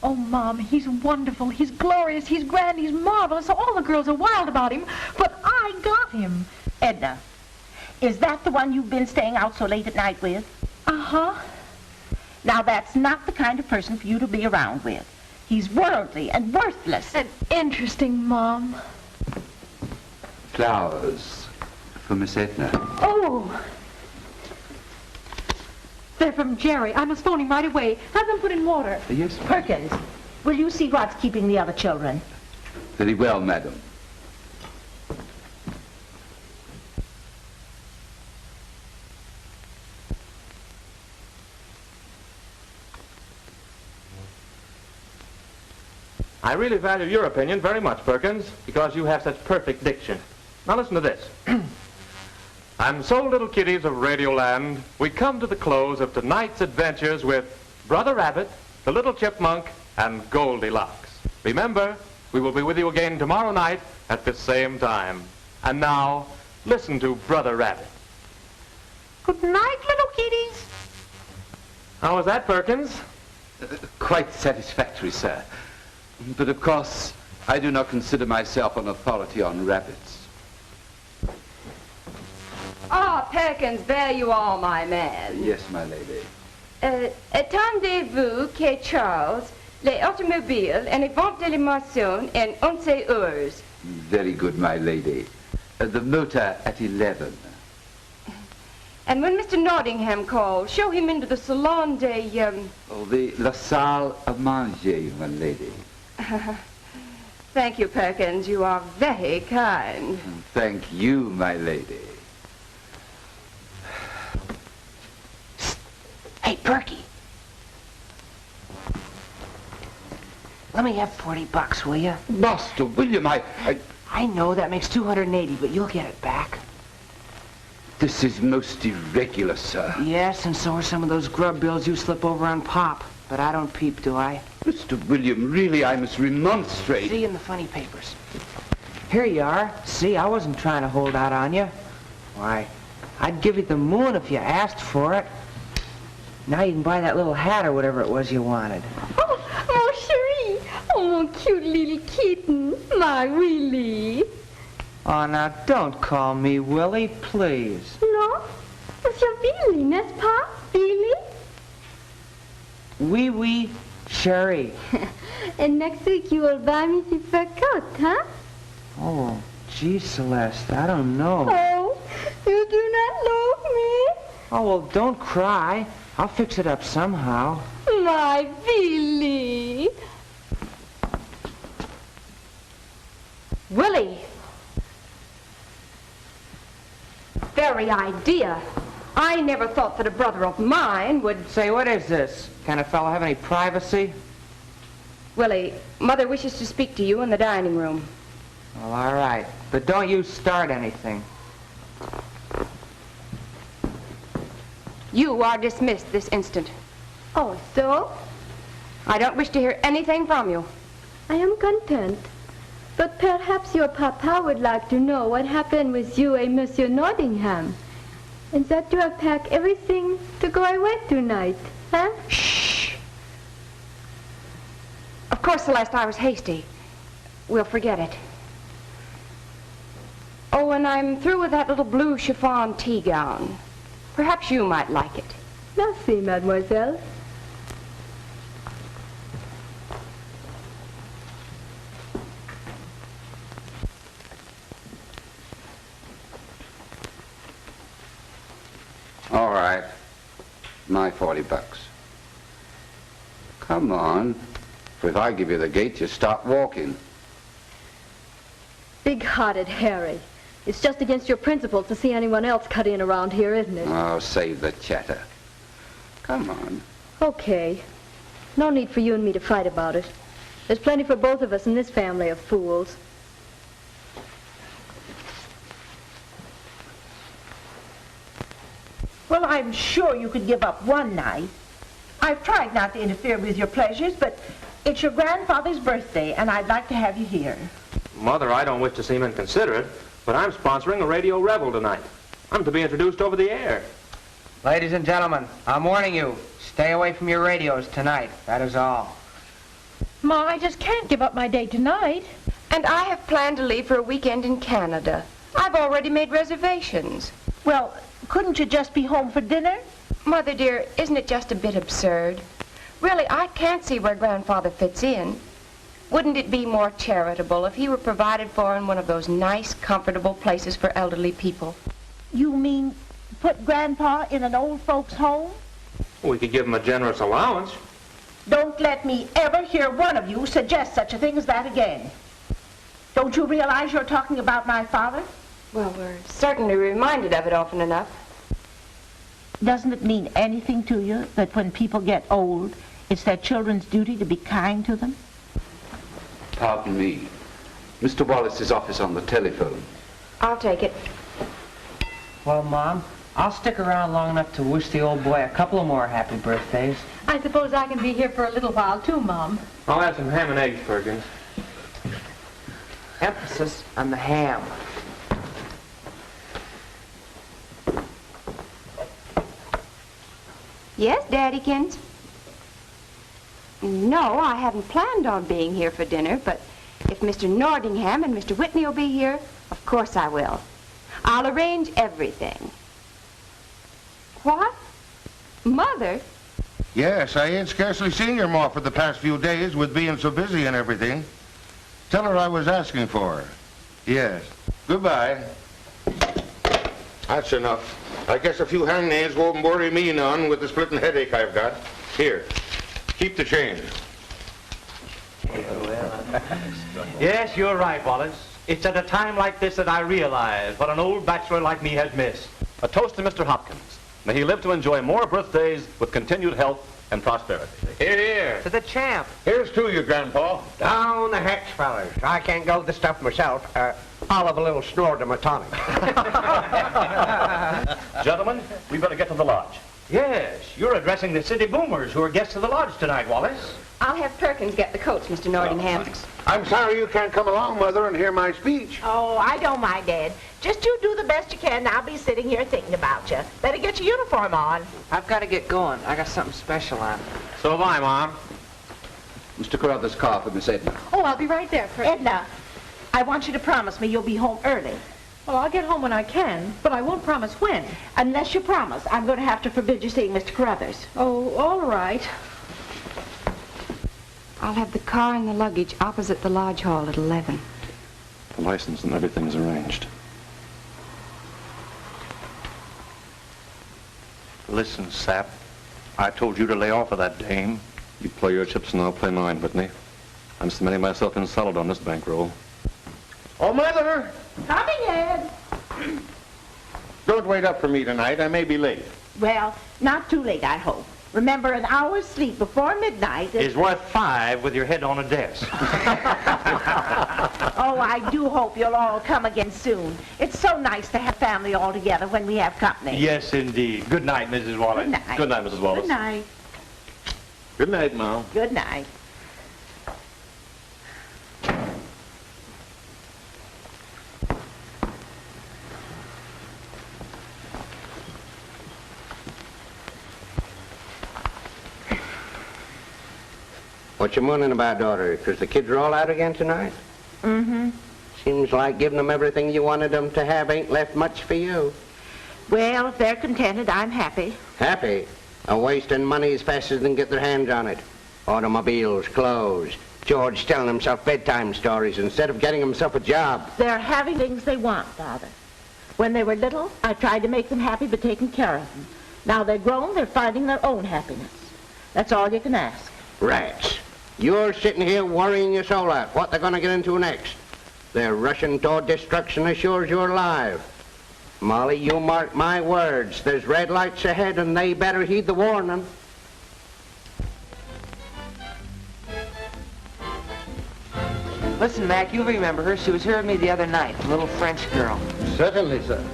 Oh, Mom, he's wonderful. He's glorious. He's grand. He's marvelous. All the girls are wild about him. But I got him. Edna, is that the one you've been staying out so late at night with? Uh-huh. Now, that's not the kind of person for you to be around with. He's worldly and worthless. And interesting, Mom. Flowers for Miss Edna. Oh! They're from Jerry. I must phone him right away. Have them put in water. Yes, Perkins, will you see what's keeping the other children? very well, madam. I really value your opinion very much, Perkins, because you have such perfect diction. Now listen to this. And so, little kiddies of Radioland, we come to the close of tonight's adventures with Brother Rabbit, the Little Chipmunk, and Goldilocks. Remember, we will be with you again tomorrow night at the same time. And now, listen to Brother Rabbit. Good night, little kiddies. How was that, Perkins? Quite satisfactory, sir. But of course, I do not consider myself an authority on rabbits. Ah, Perkins, there you are, my man. Yes, my lady. Attendez-vous que Charles, les automobiles and les ventes de l'émotion en 11 heures. Very good, my lady. The motor at 11. And when Mr. Nordingham calls, show him into the salon de, Oh, la salle à manger, my lady. Thank you, Perkins. You are very kind. Thank you, my lady. Hey, Perky. Let me have $40, will you? Master William, I know that makes 280, but you'll get it back. This is most irregular, sir. Yes, and so are some of those grub bills you slip over on Pop. But I don't peep, do I? Mr. William, really, I must remonstrate. See in the funny papers. Here you are. See, I wasn't trying to hold out on you. Why, I'd give you the moon if you asked for it. Now you can buy that little hat or whatever it was you wanted. Oh, mon chéri. Oh, mon cute little kitten. My Willie. Oh, now don't call me Willie, please. No? It's your Willie, n'est-ce pas? Willie? Oui, oui, Sherry. And next week you will buy me the fur coat, huh? Oh, gee, Celeste, I don't know. Oh, you do not love me? Oh, well, don't cry. I'll fix it up somehow. My Willie. Willie. Very idea. I never thought that a brother of mine would... Say, what is this? Can a fellow have any privacy? Willie, Mother wishes to speak to you in the dining room. Well, all right. But don't you start anything. You are dismissed this instant. Oh, so? I don't wish to hear anything from you. I am content. But perhaps your papa would like to know what happened with you and Monsieur Nordingham. And that you have packed everything to go away tonight, huh? Shh. Of course, Celeste, I was hasty. We'll forget it. Oh, and I'm through with that little blue chiffon tea gown. Perhaps you might like it. Merci, mademoiselle. All right. My $40. Come on. For if I give you the gate, you stop walking. Big-hearted Harry. It's just against your principles to see anyone else cut in around here, isn't it? Oh, save the chatter. Come on. Okay. No need for you and me to fight about it. There's plenty for both of us in this family of fools. Well, I'm sure you could give up one night. I've tried not to interfere with your pleasures, but it's your grandfather's birthday, and I'd like to have you here. Mother, I don't wish to seem inconsiderate, but I'm sponsoring a radio revel tonight. I'm to be introduced over the air. Ladies and gentlemen, I'm warning you. Stay away from your radios tonight. That is all. Ma, I just can't give up my date tonight. And I have planned to leave for a weekend in Canada. I've already made reservations. Well, couldn't you just be home for dinner? Mother, dear, isn't it just a bit absurd? Really, I can't see where Grandfather fits in. Wouldn't it be more charitable if he were provided for in one of those nice, comfortable places for elderly people? You mean put Grandpa in an old folks' home? We could give him a generous allowance. Don't let me ever hear one of you suggest such a thing as that again. Don't you realize you're talking about my father? Well, we're certainly reminded of it often enough. Doesn't it mean anything to you that when people get old, it's their children's duty to be kind to them? Pardon me. Mr. Wallace's office on the telephone. I'll take it. Well, Mom, I'll stick around long enough to wish the old boy a couple of more happy birthdays. I suppose I can be here for a little while, too, Mom. I'll have some ham and eggs, Perkins. Emphasis on the ham. Yes, Daddykins? No, I hadn't planned on being here for dinner, but If Mr. Nordingham and Mr. Whitney will be here, of course I will. I'll arrange everything. What? Mother? Yes, I ain't scarcely seen your ma for the past few days with being so busy and everything. Tell her I was asking for her. Yes. Goodbye. That's enough. I guess a few hangnails won't worry me none with the splitting headache I've got. Here, keep the change. Yes, you're right, Wallace. It's at a time like this that I realize what an old bachelor like me has missed. A toast to Mr. Hopkins. May he live to enjoy more birthdays with continued health and prosperity. Here, here. To the champ. Here's to you, Grandpa. Down the hatch, fellas. I can't go the stuff myself. I'll have a little snort of my tonic. Gentlemen, we better get to the lodge. Yes, you're addressing the city boomers who are guests of the lodge tonight, Wallace. I'll have Perkins get the coats, Mr. Nordingham. I'm sorry you can't come along, Mother, and hear my speech. Oh, I don't mind, Dad. Just you do the best you can, and I'll be sitting here thinking about you. Better get your uniform on. I've got to get going. I got something special on. So have I, Mom. Mr. Carruthers' car for Miss Edna. Oh, I'll be right there, Perkins. Edna, I want you to promise me you'll be home early. Well, I'll get home when I can, but I won't promise when. Unless you promise, I'm going to have to forbid you seeing Mr. Carruthers. Oh, all right. I'll have the car and the luggage opposite the lodge hall at 11. The license and everything's arranged. Listen, Sap, I told you to lay off of that dame. You play your chips and I'll play mine, Whitney. I'm cementing myself in solid on this bankroll. Oh, Mother! Coming, Ed. Don't wait up for me tonight. I may be late. Well, not too late, I hope. Remember, an hour's sleep before midnight Is worth 5 with your head on a desk. Oh, I do hope you'll all come again soon. It's so nice to have family all together when we have company. Yes, indeed. Good night, Mrs. Wallace. Good night. Good night, Mrs. Wallace. Good night. Good night, Mom. Good night. What you mooning about, daughter? Because the kids are all out again tonight? Mm-hmm. Seems like giving them everything you wanted them to have ain't left much for you. Well, if they're contented, I'm happy. Happy? Wasting money as fast as they can get their hands on it. Automobiles, clothes. George telling himself bedtime stories instead of getting himself a job. They're having things they want, Father. When they were little, I tried to make them happy by taking care of them. Now they're grown, they're finding their own happiness. That's all you can ask. Rats. You're sitting here worrying your soul out. What they're going to get into next. They're rushing toward destruction as sure as you're alive. Molly, you mark my words. There's red lights ahead, and they better heed the warning. Listen, Mac, you remember her. She was here with me the other night, the little French girl. Certainly, sir.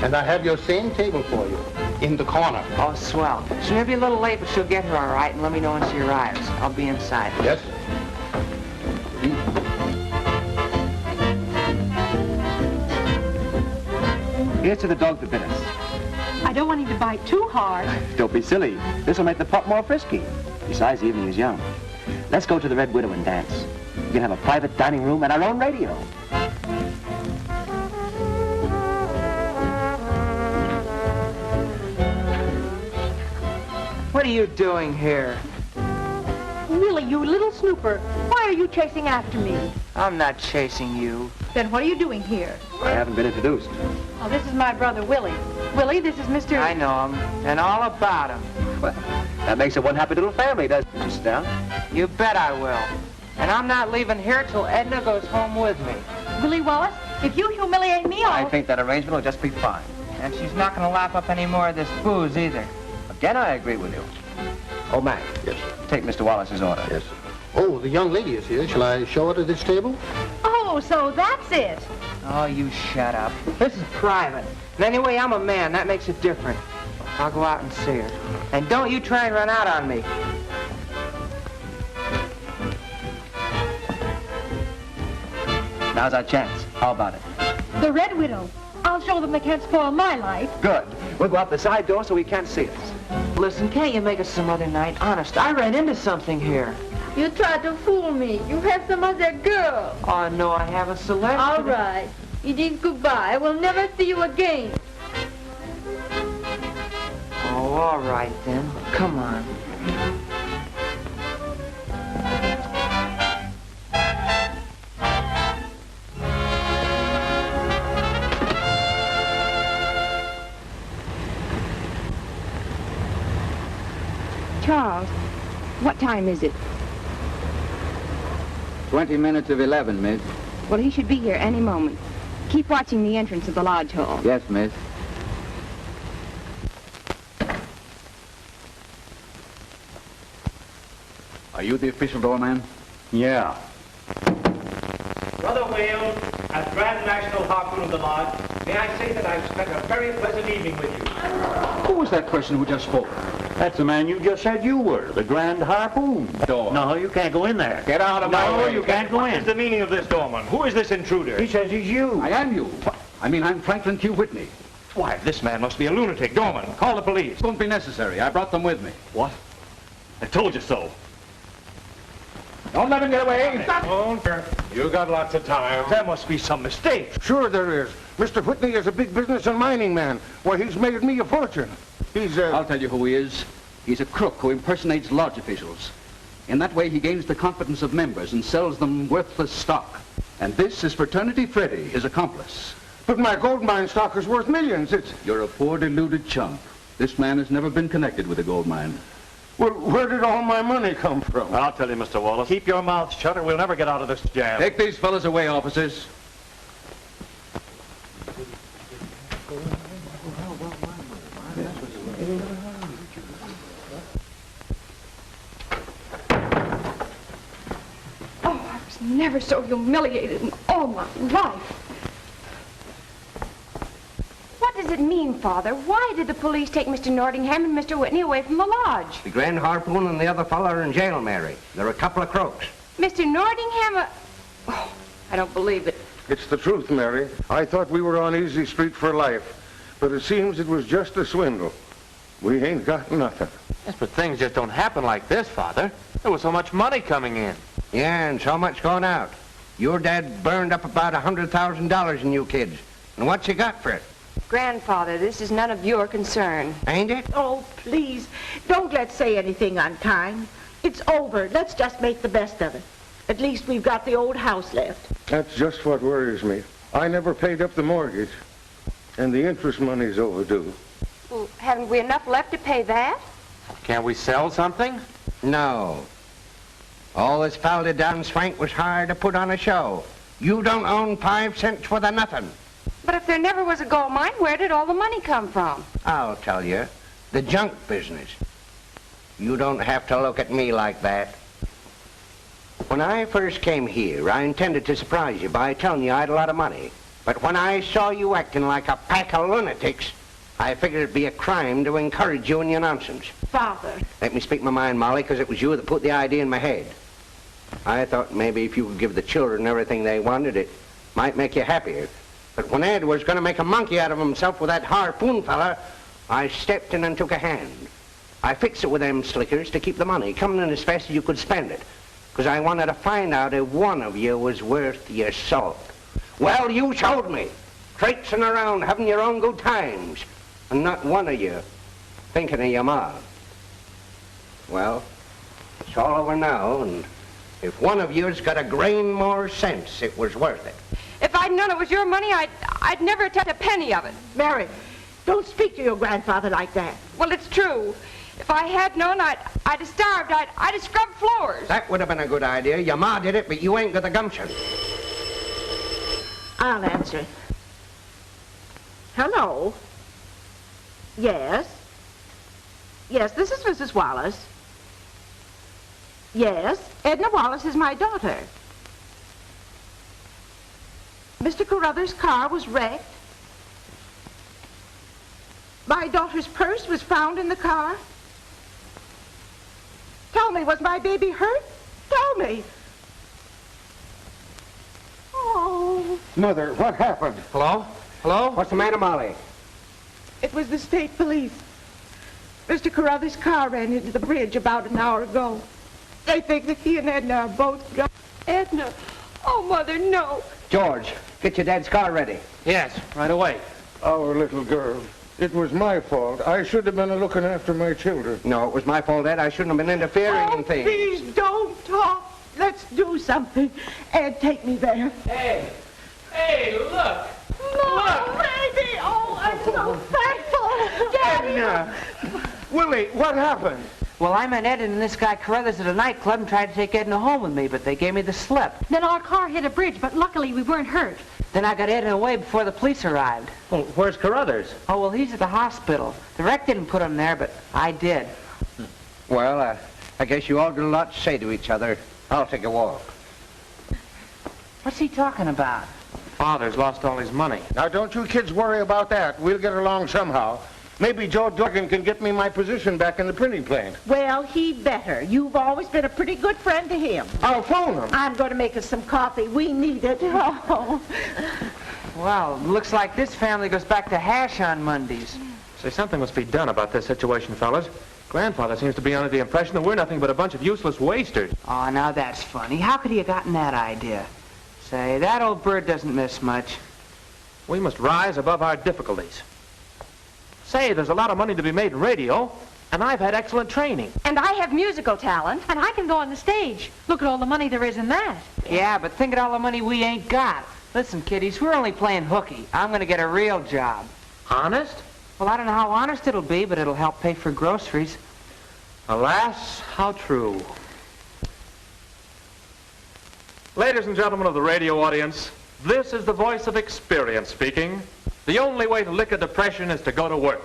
And I have your same table for you, in the corner. Oh, swell. She may be a little late, but she'll get here all right, and let me know when she arrives. I'll be inside. Yes, Here's to the dog that bit us. I don't want him to bite too hard. Don't be silly. This will make the pup more frisky. Besides, the evening is young. Let's go to the Red Widow and dance. We can have a private dining room and our own radio. What are you doing here? Willie, you little snooper. Why are you chasing after me? I'm not chasing you. Then what are you doing here? I haven't been introduced. Oh, this is my brother, Willie. Willie, this is Mr. I know him, and all about him. Well, that makes it one happy little family, doesn't it, Mr. Stout? You bet I will. And I'm not leaving here till Edna goes home with me. Willie Wallace, if you humiliate me, I think that arrangement will just be fine. And she's not going to lap up any more of this booze either. Again, I agree with you. Oh, Mac. Yes, sir. Take Mr. Wallace's order. Yes, sir. Oh, the young lady is here. Shall I show her to this table? Oh, so that's it. Oh, you shut up. This is private. And anyway, I'm a man. That makes it different. I'll go out and see her. And don't you try and run out on me. Now's our chance. How about it? The Red Widow. I'll show them they can't spoil my life. Good. We'll go out the side door so he can't see us. Listen, can't you make it some other night? Honest, I ran into something here. You tried to fool me. You have some other girl. Oh, no, I have a selection. All right. It is goodbye. I will never see you again. Oh, all right, then. Come on. Charles, what time is it? 20 minutes of 11, miss. Well, he should be here any moment. Keep watching the entrance of the lodge hall. Yes, miss. Are you the official doorman? Yeah. Brother Wales, as Grand National Harpoon of the Lodge, may I say that I've spent a very pleasant evening with you. Who was that person who just spoke? That's the man you just said you were, the Grand Harpoon. Door. No, you can't go in there. Get out of my way. No, you can't go What in. is the meaning of this, doorman? Who is this intruder? He says he's you. I am you. I'm Franklin Q. Whitney. Why, this man must be a lunatic. Doorman, call the police. Won't be necessary. I brought them with me. What? I told you so. Don't let him get away. Oh, sir. You got lots of time. There must be some mistake. Sure there is. Mr. Whitney is a big business and mining man. Why, he's made me a fortune. I'll tell you who he is. He's a crook who impersonates lodge officials. In that way, he gains the confidence of members and sells them worthless stock. And this is Fraternity Freddy, his accomplice. But my gold mine stock is worth millions. You're a poor, deluded chump. This man has never been connected with a gold mine. Well, where did all my money come from? I'll tell you, Mr. Wallace. Keep your mouth shut or we'll never get out of this jam. Take these fellas away, officers. Never so humiliated in all my life. What does it mean, Father? Why did the police take Mr. Nordingham and Mr. Whitney away from the lodge? The Grand Harpoon and the other fellow are in jail, Mary. They're a couple of crooks. Mr. Nordingham, Oh, I don't believe it. It's the truth, Mary. I thought we were on easy street for life, but it seems it was just a swindle. We ain't got nothing. Yes, but things just don't happen like this, Father. There was so much money coming in. Yeah, and so much going out. Your dad burned up about $100,000 in you kids. And what you got for it? Grandfather, this is none of your concern. Ain't it? Oh, please, don't let's say anything unkind. It's over. Let's just make the best of it. At least we've got the old house left. That's just what worries me. I never paid up the mortgage, and the interest money's overdue. Well, haven't we enough left to pay that? Can't we sell something? No. All this founded down swank was hired to put on a show. You don't own 5 cents worth of nothing. But if there never was a gold mine, where did all the money come from? I'll tell you. The junk business. You don't have to look at me like that. When I first came here, I intended to surprise you by telling you I had a lot of money. But when I saw you acting like a pack of lunatics, I figured it'd be a crime to encourage you in your nonsense. Father. Let me speak my mind, Molly, because it was you that put the idea in my head. I thought maybe if you could give the children everything they wanted, it might make you happier. But when Ed was going to make a monkey out of himself with that Harpoon fella, I stepped in and took a hand. I fixed it with them slickers to keep the money coming in as fast as you could spend it, because I wanted to find out if one of you was worth your salt. Well, you showed me, traipsing around having your own good times, and not one of you thinking of your ma. Well, it's all over now, and if one of you's got a grain more sense, it was worth it. If I'd known it was your money, I'd never touch a penny of it. Mary, don't speak to your grandfather like that. Well, it's true. If I had known, I'd have starved. I'd have scrubbed floors. That would have been a good idea. Your ma did it, but you ain't got the gumption. I'll answer it. Hello? Yes? Yes, this is Mrs. Wallace. Yes, Edna Wallace is my daughter. Mr. Carruthers' car was wrecked. My daughter's purse was found in the car. Tell me, was my baby hurt? Tell me. Oh. Mother, what happened? Hello? Hello? What's the matter, Molly? It was the state police. Mr. Carruthers' car ran into the bridge about an hour ago. They think that he and Edna are both gone. Edna. Oh, Mother, no. George, get your dad's car ready. Yes, right away. Our little girl. It was my fault. I should have been looking after my children. No, it was my fault, Ed. I shouldn't have been interfering in things. Please don't talk. Let's do something. Ed, take me there. Hey, look. Mom, baby. Oh, I'm so thankful. Daddy. Edna! Willie, what happened? Well, I met Ed and this guy Carruthers at a nightclub and tried to take Edna home with me, but they gave me the slip. Then our car hit a bridge, but luckily we weren't hurt. Then I got Edna away before the police arrived. Well, where's Carruthers? Oh, well, he's at the hospital. The wreck didn't put him there, but I did. Well, I guess you all got a lot to say to each other. I'll take a walk. What's he talking about? Father's lost all his money. Now, don't you kids worry about that. We'll get along somehow. Maybe Joe Durgan can get me my position back in the printing plant. Well, he'd better. You've always been a pretty good friend to him. I'll phone him. I'm going to make us some coffee. We need it. Oh. Well, looks like this family goes back to hash on Mondays. Say, something must be done about this situation, fellas. Grandfather seems to be under the impression that we're nothing but a bunch of useless wasters. Oh, now that's funny. How could he have gotten that idea? Say, that old bird doesn't miss much. We must rise above our difficulties. Say, there's a lot of money to be made in radio, and I've had excellent training. And I have musical talent. And I can go on the stage. Look at all the money there is in that. Yeah, but think of all the money we ain't got. Listen, kiddies, we're only playing hooky. I'm going to get a real job. Honest? Well, I don't know how honest it'll be, but it'll help pay for groceries. Alas, how true. Ladies and gentlemen of the radio audience, this is the voice of experience speaking. The only way to lick a depression is to go to work.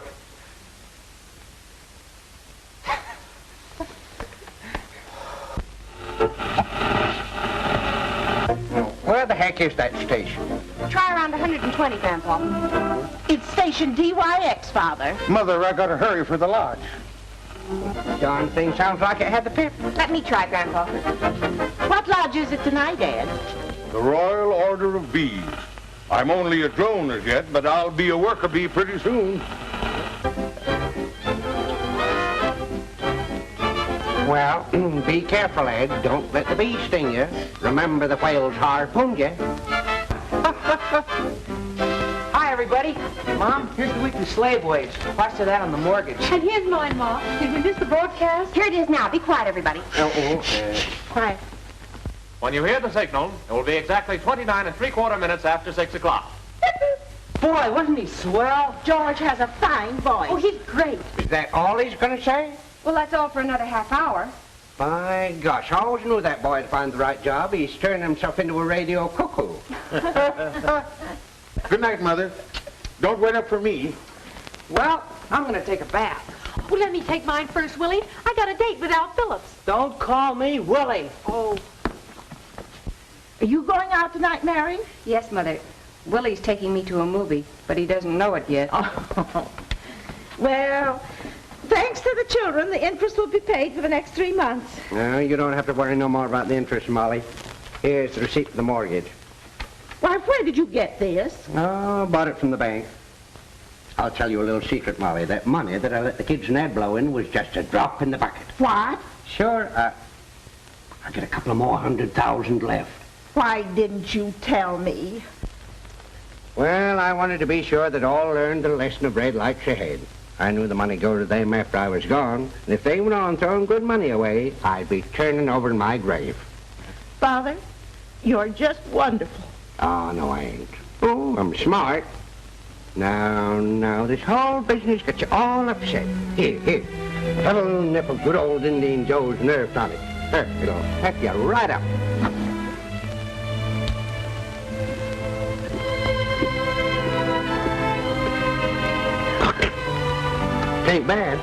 Where the heck is that station? Try around 120, Grandpa. It's station DYX, Father. Mother, I gotta hurry for the lodge. Darn thing sounds like it had the pip. Let me try, Grandpa. What lodge is it tonight, Ed? The Royal Order of Bees. I'm only a drone as yet, but I'll be a worker bee pretty soon. Well, be careful, Ed. Don't let the bee sting you. Remember the whales harpooned you. Hi, everybody. Mom, here's the weekly slave wage. Watch to that on the mortgage. And here's mine, Mom. Did we miss the broadcast? Here it is now. Be quiet, everybody. Quiet. When you hear the signal, it will be exactly 29 3/4 minutes after 6 o'clock. Boy, wasn't he swell? George has a fine voice. Oh, he's great. Is that all he's gonna say? Well, that's all for another half hour. By gosh, I always knew that boy would find the right job. He's turning himself into a radio cuckoo. Good night, Mother. Don't wait up for me. Well, I'm going to take a bath. Well, let me take mine first, Willie. I got a date with Al Phillips. Don't call me Willie. Oh. Are you going out tonight, Mary? Yes, Mother. Willie's taking me to a movie, but he doesn't know it yet. Oh. Well, thanks to the children, the interest will be paid for the next 3 months. No, you don't have to worry no more about the interest, Molly. Here's the receipt for the mortgage. Why, where did you get this? Oh, bought it from the bank. I'll tell you a little secret, Molly. That money that I let the kids and Ed blow in was just a drop in the bucket. What? Sure, I get a couple of more 100,000 left. Why didn't you tell me? Well, I wanted to be sure that all learned the lesson of bread like she had. I knew the money go to them after I was gone, and if they went on throwing good money away, I'd be turning over in my grave. Father, you're just wonderful. Oh, no, I ain't. Oh, I'm smart. Now, this whole business gets you all upset. Here. Have a little nip of good old Indian Joe's nerve tonic. There, it'll pep you right up. Ain't bad.